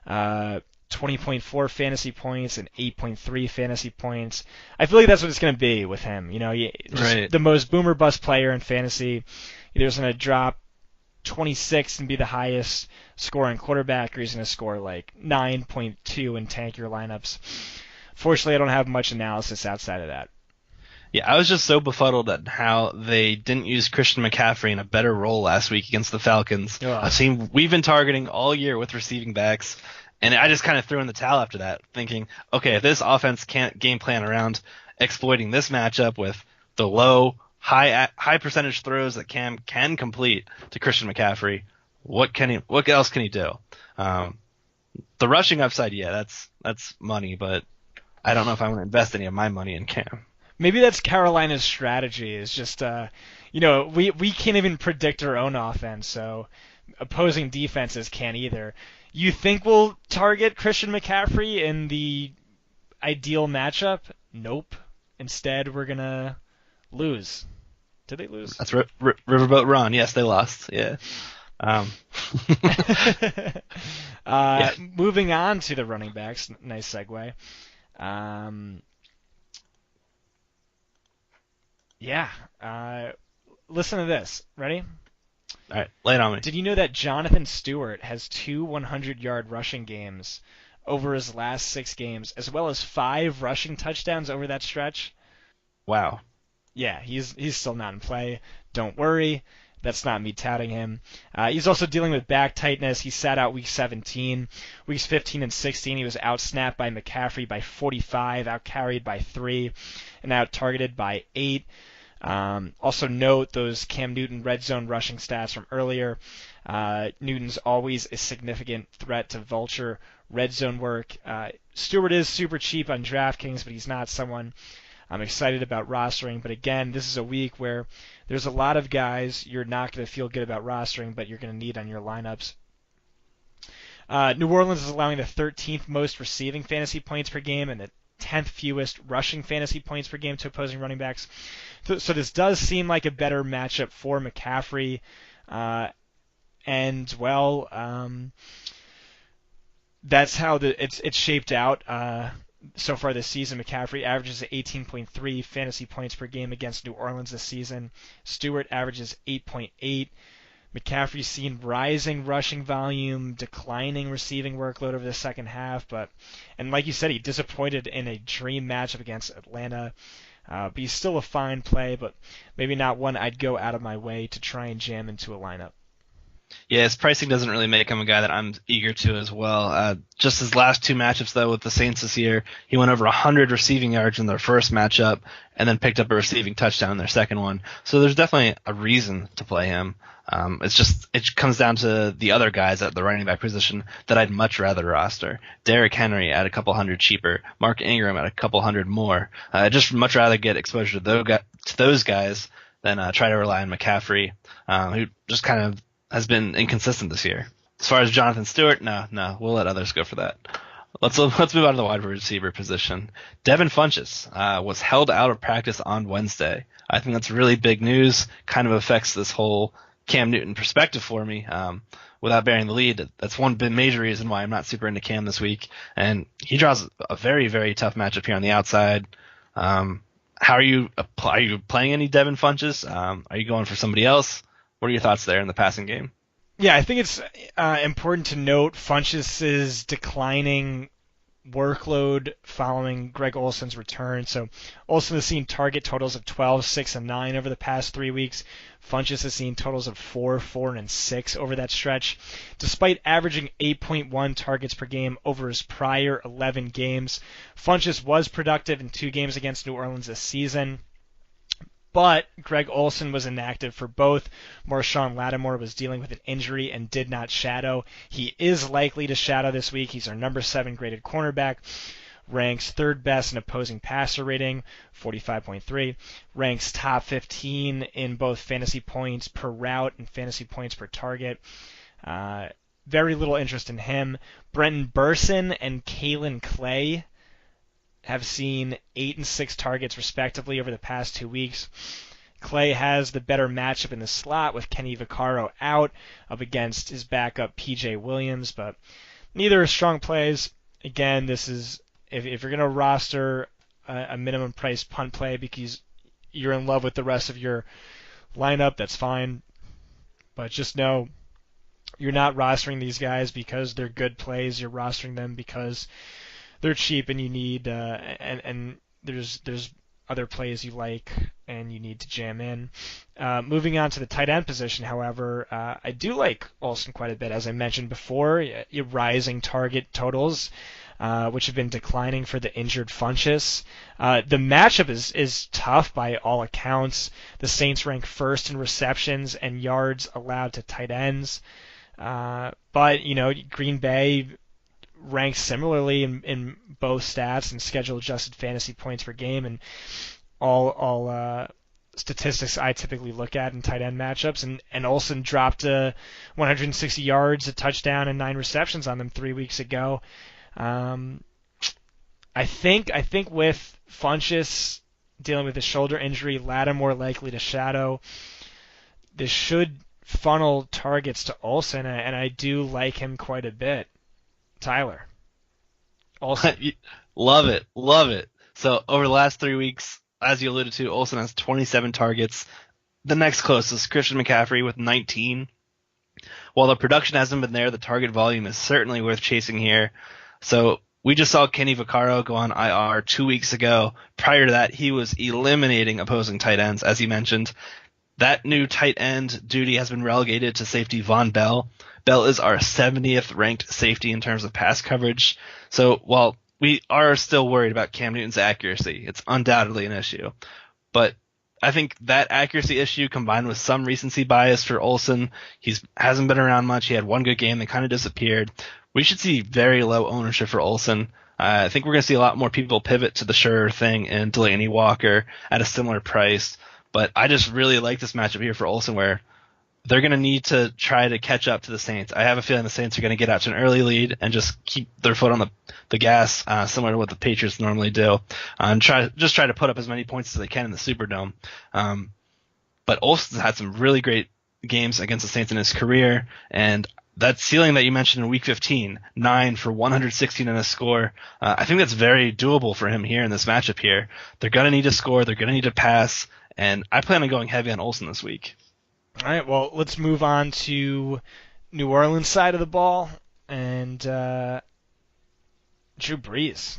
20.4 fantasy points and 8.3 fantasy points. I feel like that's what it's going to be with him. Right. The most boomer bust player in fantasy. Either he's going to drop 26 and be the highest scoring quarterback, or he's going to score like 9.2 and tank your lineups. Fortunately, I don't have much analysis outside of that. Yeah, I was just so befuddled at how they didn't use Christian McCaffrey in a better role last week against the Falcons, a team we've been targeting all year with receiving backs. And I just kind of threw in the towel after that, thinking, okay, if this offense can't game plan around exploiting this matchup with the low, high percentage throws that Cam can complete to Christian McCaffrey, what else can he do? The rushing upside, yeah, that's money, but I don't know if I want to invest any of my money in Cam. Maybe that's Carolina's strategy. Is just we can't even predict our own offense, so opposing defenses can't either. You think we'll target Christian McCaffrey in the ideal matchup? Nope. Instead, we're going to lose. Did they lose? That's Riverboat Ron. Yes, they lost. Yeah. Yeah. Moving on to the running backs. Nice segue. Listen to this. Ready? All right, lay it on me. Did you know that Jonathan Stewart has 2 100-yard rushing games over his last 6 games, as well as 5 rushing touchdowns over that stretch? Wow. Yeah, he's still not in play. Don't worry. That's not me touting him. He's also dealing with back tightness. He sat out week 17. Weeks 15 and 16, he was outsnapped by McCaffrey by 45, outcarried by 3, and out-targeted by 8. Also note those Cam Newton red zone rushing stats from earlier. Newton's always a significant threat to vulture red zone work. Stewart is super cheap on DraftKings, but he's not someone I'm excited about rostering. But again, this is a week where there's a lot of guys you're not going to feel good about rostering, but you're going to need on your lineups. New Orleans is allowing the 13th most receiving fantasy points per game and the 10th fewest rushing fantasy points per game to opposing running backs. So this does seem like a better matchup for McCaffrey. That's how it's shaped out so far this season. McCaffrey averages 18.3 fantasy points per game against New Orleans this season. Stewart averages 8.8. McCaffrey's seen rising rushing volume, declining receiving workload over the second half, and like you said, he disappointed in a dream matchup against Atlanta. But he's still a fine play, but maybe not one I'd go out of my way to try and jam into a lineup. Yeah, his pricing doesn't really make him a guy that I'm eager to as well. Just his last 2 matchups, though, with the Saints this year, he went over 100 receiving yards in their first matchup and then picked up a receiving touchdown in their second one. So there's definitely a reason to play him. It comes down to the other guys at the running back position that I'd much rather roster. Derrick Henry at a couple hundred cheaper, Mark Ingram at a couple hundred more. I'd just much rather get exposure to those guys than try to rely on McCaffrey, who just kind of has been inconsistent this year. As far as Jonathan Stewart, no, we'll let others go for that. Let's move on to the wide receiver position. Devin Funchess was held out of practice on Wednesday. I think that's really big news. Kind of affects this whole Cam Newton perspective for me. Without bearing the lead, that's one major reason why I'm not super into Cam this week. And he draws a very, very tough matchup here on the outside. How are you playing any Devin Funchess? Are you going for somebody else? What are your thoughts there in the passing game? Yeah, I think it's important to note Funchess's declining workload following Greg Olson's return. So Olson has seen target totals of 12, 6, and 9 over the past 3 weeks. Funchess has seen totals of 4, 4, and 6 over that stretch. Despite averaging 8.1 targets per game over his prior 11 games, Funchess was productive in 2 games against New Orleans this season. But Greg Olson was inactive for both. Marshawn Lattimore was dealing with an injury and did not shadow. He is likely to shadow this week. He's our number 7 graded cornerback. Ranks third best in opposing passer rating, 45.3. Ranks top 15 in both fantasy points per route and fantasy points per target. Very little interest in him. Brenton Burson and Kalen Clay have seen 8 and 6 targets respectively over the past 2 weeks. Clay has the better matchup in the slot with Kenny Vaccaro out up against his backup PJ Williams, but neither are strong plays. Again, this is if you're going to roster a minimum price punt play because you're in love with the rest of your lineup, that's fine. But just know you're not rostering these guys because they're good plays. You're rostering them because they're cheap and you need and there's other plays you like and you need to jam in. Moving on to the tight end position, however, I do like Olsen quite a bit. As I mentioned before, your rising target totals, which have been declining for the injured Funchess. The matchup is tough by all accounts. The Saints rank first in receptions and yards allowed to tight ends. But, Green Bay ranks similarly in both stats and schedule adjusted fantasy points per game and all statistics I typically look at in tight end matchups. And Olsen dropped 160 yards, a touchdown, and 9 receptions on them 3 weeks ago. I think with Funchess dealing with a shoulder injury, Lattimore likely to shadow, this should funnel targets to Olsen, and I do like him quite a bit. Tyler. Olsen. Love it. So over the last 3 weeks, as you alluded to, Olsen has 27 targets. The next closest, Christian McCaffrey with 19. While the production hasn't been there, the target volume is certainly worth chasing here. So we just saw Kenny Vaccaro go on IR 2 weeks ago. Prior to that, he was eliminating opposing tight ends, as he mentioned. That new tight end duty has been relegated to safety Von Bell. Bell is our 70th ranked safety in terms of pass coverage. So while we are still worried about Cam Newton's accuracy, it's undoubtedly an issue. But I think that accuracy issue combined with some recency bias for Olsen, hasn't been around much. He had one good game that kind of disappeared. We should see very low ownership for Olsen. I think we're going to see a lot more people pivot to the sure thing and Delaney Walker at a similar price. But I just really like this matchup here for Olsen where they're going to need to try to catch up to the Saints. I have a feeling the Saints are going to get out to an early lead and just keep their foot on the gas, similar to what the Patriots normally do, and try to put up as many points as they can in the Superdome. But Olsen's had some really great games against the Saints in his career, and that ceiling that you mentioned in Week 15, 9 for 116 and a score, I think that's very doable for him here in this matchup here. They're going to need to score. They're going to need to pass, and I plan on going heavy on Olsen this week. All right, well, let's move on to New Orleans side of the ball and Drew Brees.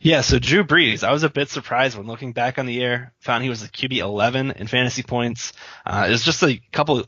Yeah, so Drew Brees, I was a bit surprised when looking back on the year, found he was a QB 11 in fantasy points. It was just a couple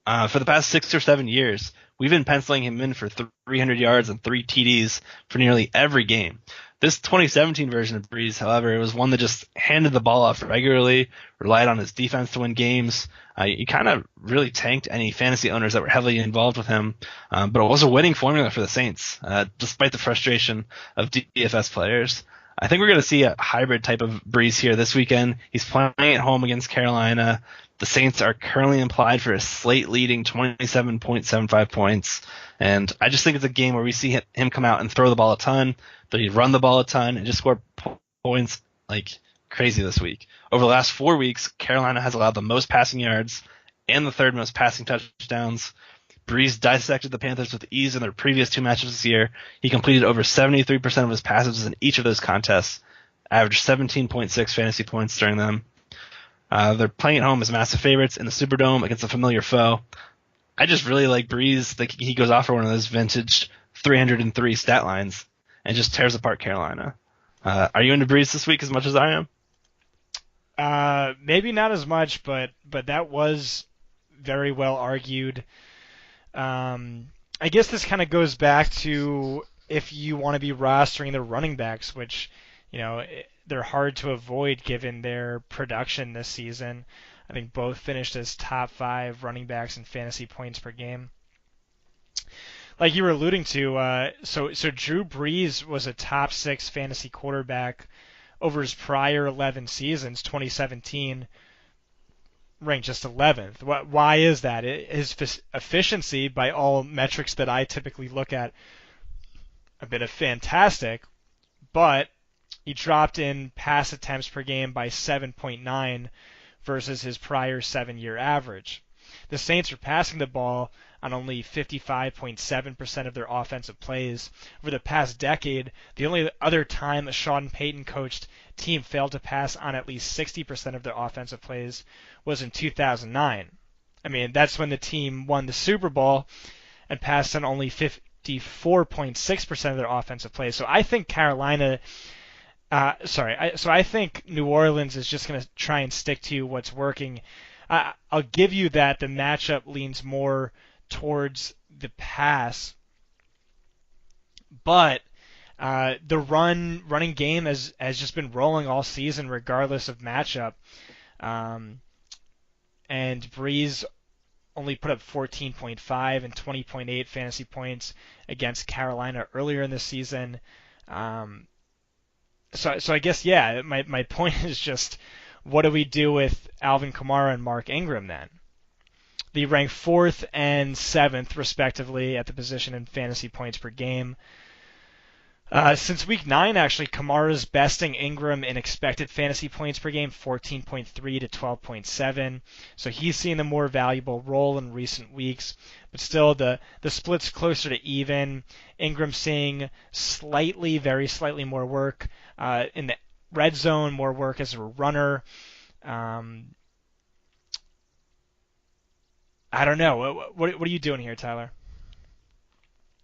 for the past 6 or 7 years. We've been penciling him in for 300 yards and 3 TDs for nearly every game. This 2017 version of Brees, however, it was one that just handed the ball off regularly, relied on his defense to win games. He kind of really tanked any fantasy owners that were heavily involved with him, but it was a winning formula for the Saints, despite the frustration of DFS players. I think we're going to see a hybrid type of Brees here this weekend. He's playing at home against Carolina. The Saints are currently implied for a slate leading 27.75 points. And I just think it's a game where we see him come out and throw the ball a ton, that he run the ball a ton, and just score points like crazy this week. Over the last 4 weeks, Carolina has allowed the most passing yards and the third most passing touchdowns. Brees dissected the Panthers with ease in their previous 2 matches this year. He completed over 73% of his passes in each of those contests, averaged 17.6 fantasy points during them. They're playing at home as massive favorites in the Superdome against a familiar foe. I just really like Breeze. Like he goes off for one of those vintage 303 stat lines and just tears apart Carolina. Are you into Breeze this week as much as I am? Maybe not as much, but that was very well argued. I guess this kind of goes back to if you want to be rostering the running backs, which, they're hard to avoid given their production this season. I think both finished as top 5 running backs in fantasy points per game. Like you were alluding to, so Drew Brees was a top 6 fantasy quarterback over his prior 11 seasons. 2017 ranked just 11th. Why is that? His efficiency, by all metrics that I typically look at, a bit of fantastic, but he dropped in pass attempts per game by 7.9 versus his prior 7-year average. The Saints are passing the ball on only 55.7% of their offensive plays. Over the past decade, the only other time a Sean Payton coached team failed to pass on at least 60% of their offensive plays was in 2009. I mean, that's when the team won the Super Bowl and passed on only 54.6% of their offensive plays. So I think I think New Orleans is just going to try and stick to what's working. I'll give you that the matchup leans more towards the pass, but the running game has just been rolling all season regardless of matchup. And Breeze only put up 14.5 and 20.8 fantasy points against Carolina earlier in the season. So I guess, yeah, my point is just, what do we do with Alvin Kamara and Mark Ingram then? They rank 4th and 7th, respectively, at the position in fantasy points per game. Since week 9, actually, Kamara's besting Ingram in expected fantasy points per game, 14.3 to 12.7. So he's seen the more valuable role in recent weeks. But still, the split's closer to even. Ingram seeing very slightly more work in the red zone, more work as a runner. I don't know. What are you doing here, Tyler?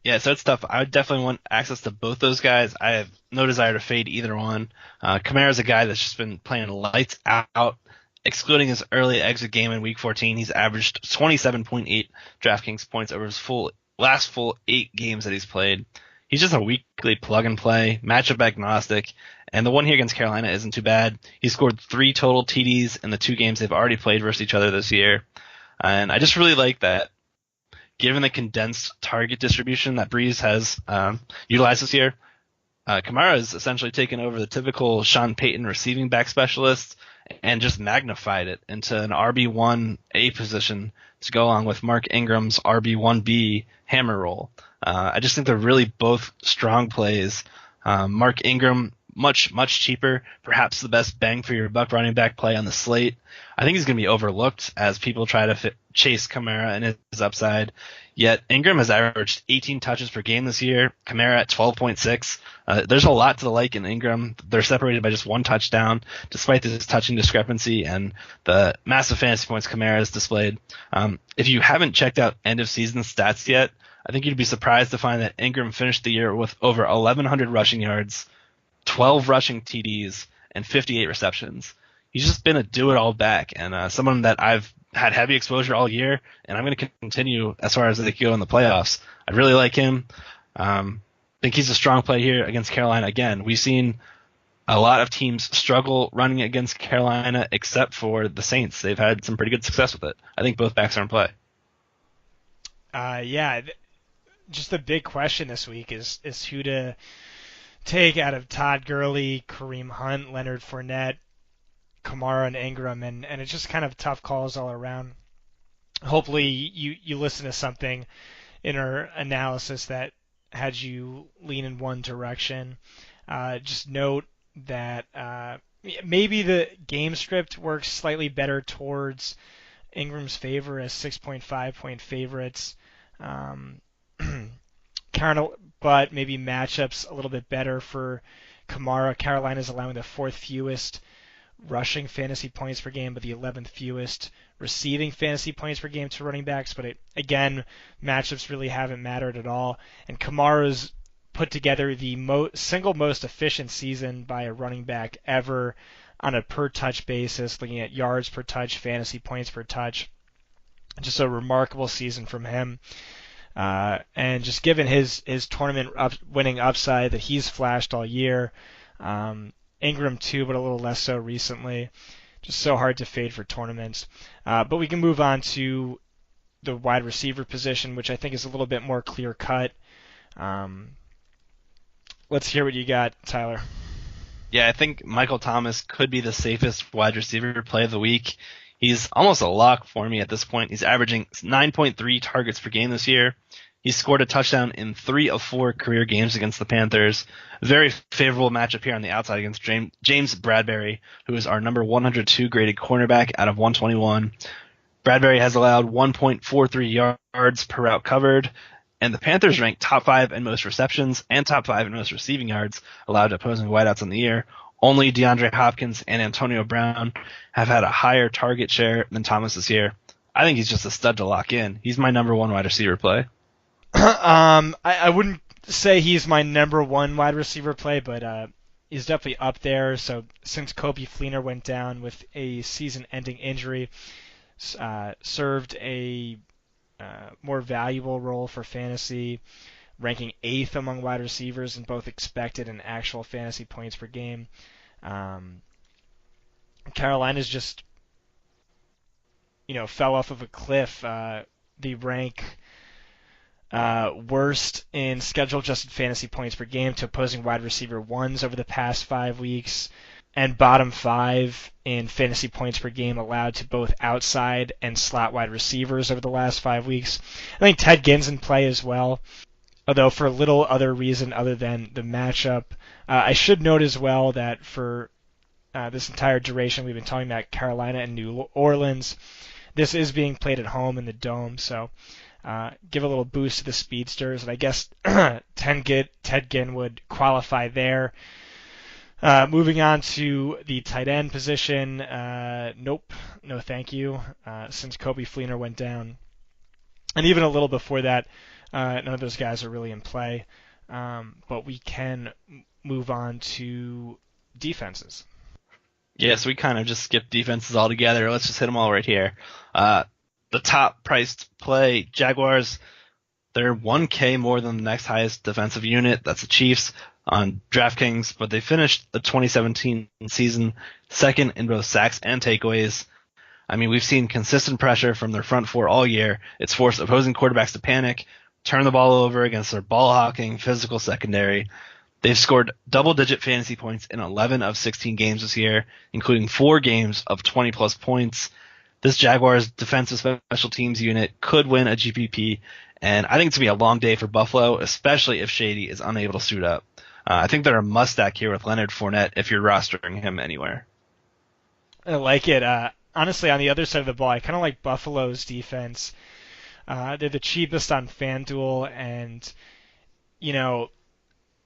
Yeah, so it's tough. I would definitely want access to both those guys. I have no desire to fade either one. Kamara's a guy that's just been playing lights out. Excluding his early exit game in Week 14, he's averaged 27.8 DraftKings points over his last full 8 games that he's played. He's just a weekly plug-and-play, matchup agnostic, and the one here against Carolina isn't too bad. He scored 3 total TDs in the 2 games they've already played versus each other this year, and I just really like that. Given the condensed target distribution that Breeze has utilized this year, Kamara has essentially taken over the typical Sean Payton receiving back specialist and just magnified it into an RB1A position to go along with Mark Ingram's RB1B hammer roll. I just think they're really both strong plays. Mark Ingram, much cheaper, perhaps the best bang for your buck running back play on the slate. I think he's going to be overlooked as people try to chase Kamara and his upside. Yet Ingram has averaged 18 touches per game this year, Kamara at 12.6. There's a lot to like in Ingram. They're separated by just 1 touchdown, despite this touching discrepancy and the massive fantasy points Kamara has displayed. If you haven't checked out end-of-season stats yet, I think you'd be surprised to find that Ingram finished the year with over 1,100 rushing yards, 12 rushing TDs, and 58 receptions. He's just been a do-it-all back, and someone that I've had heavy exposure all year, and I'm going to continue as far as they go in the playoffs. I really like him. Think he's a strong play here against Carolina. Again, we've seen a lot of teams struggle running against Carolina, except for the Saints. They've had some pretty good success with it. I think both backs are in play. Yeah, just the big question this week is who to take out of Todd Gurley, Kareem Hunt, Leonard Fournette, Kamara, and Ingram, and it's just kind of tough calls all around. Hopefully you listen to something in our analysis that had you lean in one direction. Just note that maybe the game script works slightly better towards Ingram's favor as 6.5 point favorites. But maybe matchups a little bit better for Kamara. Carolina's allowing the 4th fewest rushing fantasy points per game, but the 11th fewest receiving fantasy points per game to running backs. But again, matchups really haven't mattered at all. And Kamara's put together the single most efficient season by a running back ever on a per touch basis, looking at yards per touch, fantasy points per touch. Just a remarkable season from him. And just given his tournament winning upside that he's flashed all year, Ingram too, but a little less so recently. Just so hard to fade for tournaments. But we can move on to the wide receiver position, which I think is a little bit more clear cut. Let's hear what you got, Tyler. Yeah, I think Michael Thomas could be the safest wide receiver play of the week. He's almost a lock for me at this point. He's averaging 9.3 targets per game this year. He's scored a touchdown in 3 of 4 career games against the Panthers. Very favorable matchup here on the outside against James Bradberry, who is our number 102 graded cornerback out of 121. Bradberry has allowed 1.43 yards per route covered, and the Panthers rank top 5 in most receptions and top 5 in most receiving yards allowed to opposing wideouts on the year. Only DeAndre Hopkins and Antonio Brown have had a higher target share than Thomas this year. I think he's just a stud to lock in. He's my number 1 wide receiver play. I wouldn't say he's my number 1 wide receiver play, but he's definitely up there. So since Coby Fleener went down with a season-ending injury, served a more valuable role for fantasy, ranking 8th among wide receivers in both expected and actual fantasy points per game. Carolina's just, fell off of a cliff. They rank worst in schedule-adjusted fantasy points per game to opposing wide receiver 1s over the past 5 weeks, and bottom 5 in fantasy points per game allowed to both outside and slot wide receivers over the last 5 weeks. I think Ted Ginn's in play as well, although for a little other reason other than the matchup. I should note as well that for this entire duration we've been talking about Carolina and New Orleans, this is being played at home in the Dome, so give a little boost to the speedsters, and I guess Ted Ginn would qualify there. Moving on to the tight end position, nope, no thank you, since Coby Fleener went down. And even a little before that, none of those guys are really in play. But we can move on to defenses. Yeah, so we kind of just skipped defenses altogether. Let's just hit them all right here. The top priced play, Jaguars, they're 1K more than the next highest defensive unit. That's the Chiefs on DraftKings, but they finished the 2017 season second in both sacks and takeaways. I mean, we've seen consistent pressure from their front four all year. It's forced opposing quarterbacks to panic, turn the ball over against their ball-hawking, physical secondary. They've scored double-digit fantasy points in 11 of 16 games this year, including 4 games of 20-plus points. This Jaguars defensive special teams unit could win a GPP, and I think it's going to be a long day for Buffalo, especially if Shady is unable to suit up. I think they're a must-stack here with Leonard Fournette if you're rostering him anywhere. I like it. Honestly, on the other side of the ball, I kind of like Buffalo's defense. They're the cheapest on FanDuel, and,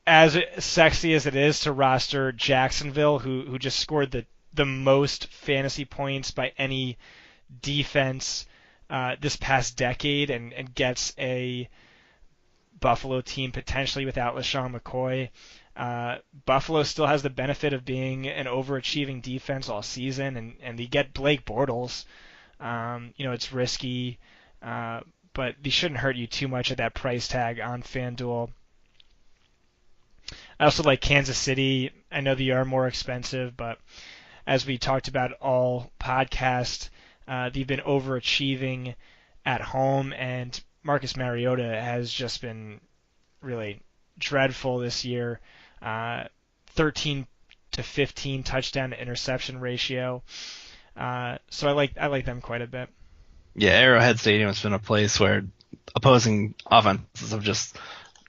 as sexy as it is to roster Jacksonville, who just scored the most fantasy points by any defense this past decade and gets a Buffalo team potentially without LaShawn McCoy. Buffalo still has the benefit of being an overachieving defense all season, and they get Blake Bortles. It's risky, but they shouldn't hurt you too much at that price tag on FanDuel. I also like Kansas City. I know they are more expensive, but as we talked about all podcast, they've been overachieving at home, and Marcus Mariota has just been really dreadful this year. 13 to 15 touchdown to interception ratio. So I like them quite a bit. Yeah, Arrowhead Stadium has been a place where opposing offenses have just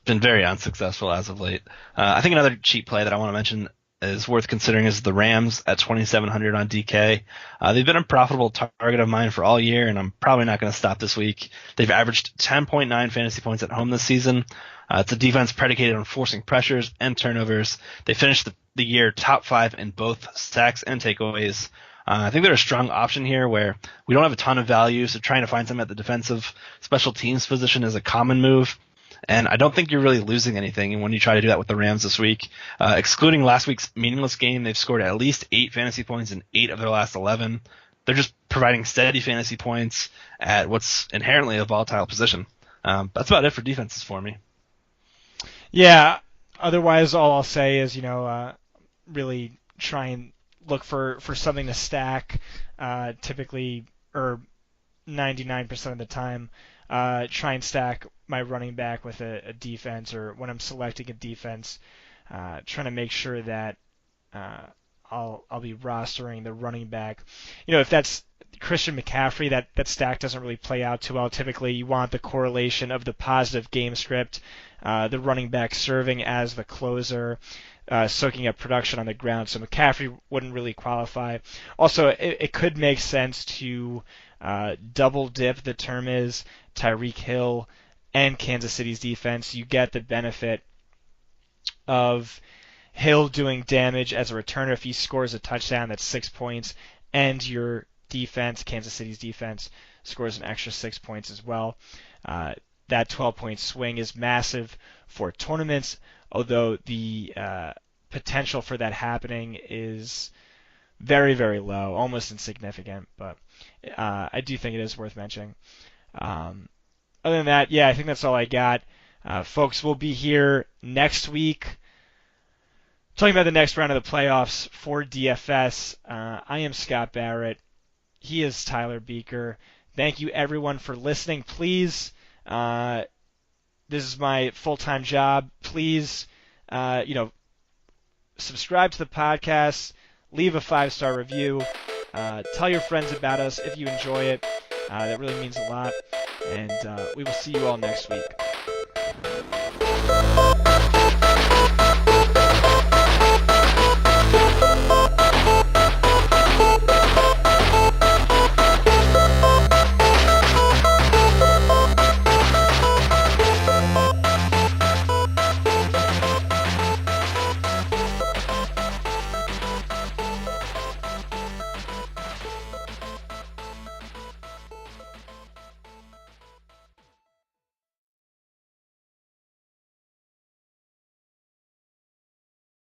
been very unsuccessful as of late. I think another cheap play that I want to mention is worth considering is the Rams at 2,700 on DK. They've been a profitable target of mine for all year, and I'm probably not going to stop this week. They've averaged 10.9 fantasy points at home this season. It's a defense predicated on forcing pressures and turnovers. They finished the year top 5 in both sacks and takeaways. I think they're a strong option here where we don't have a ton of value, so trying to find some at the defensive special teams position is a common move. And I don't think you're really losing anything when you try to do that with the Rams this week. Excluding last week's meaningless game, they've scored at least 8 fantasy points in 8 of their last 11. They're just providing steady fantasy points at what's inherently a volatile position. That's about it for defenses for me. Yeah. Otherwise, all I'll say is, really try and look for something to stack. Typically, or 99% of the time, try and stack my running back with a defense, or when I'm selecting a defense, trying to make sure that I'll be rostering the running back. If that's Christian McCaffrey, that stack doesn't really play out too well. Typically, you want the correlation of the positive game script, the running back serving as the closer, soaking up production on the ground. So McCaffrey wouldn't really qualify. Also, it could make sense to double dip. The term is Tyreek Hill and Kansas City's defense. You get the benefit of Hill doing damage as a returner. If he scores a touchdown, that's 6 points, and your defense, Kansas City's defense, scores an extra 6 points as well. That 12-point swing is massive for tournaments, although the potential for that happening is very, very low, almost insignificant, but I do think it is worth mentioning. Other than that, I think that's all I got. Folks, we'll be here next week talking about the next round of the playoffs for DFS. I am Scott Barrett. He is Tyler Buecher. Thank you, everyone, for listening. Please, this is my full-time job. Please, subscribe to the podcast. Leave a 5-star review. Tell your friends about us if you enjoy it. That really means a lot. And we will see you all next week.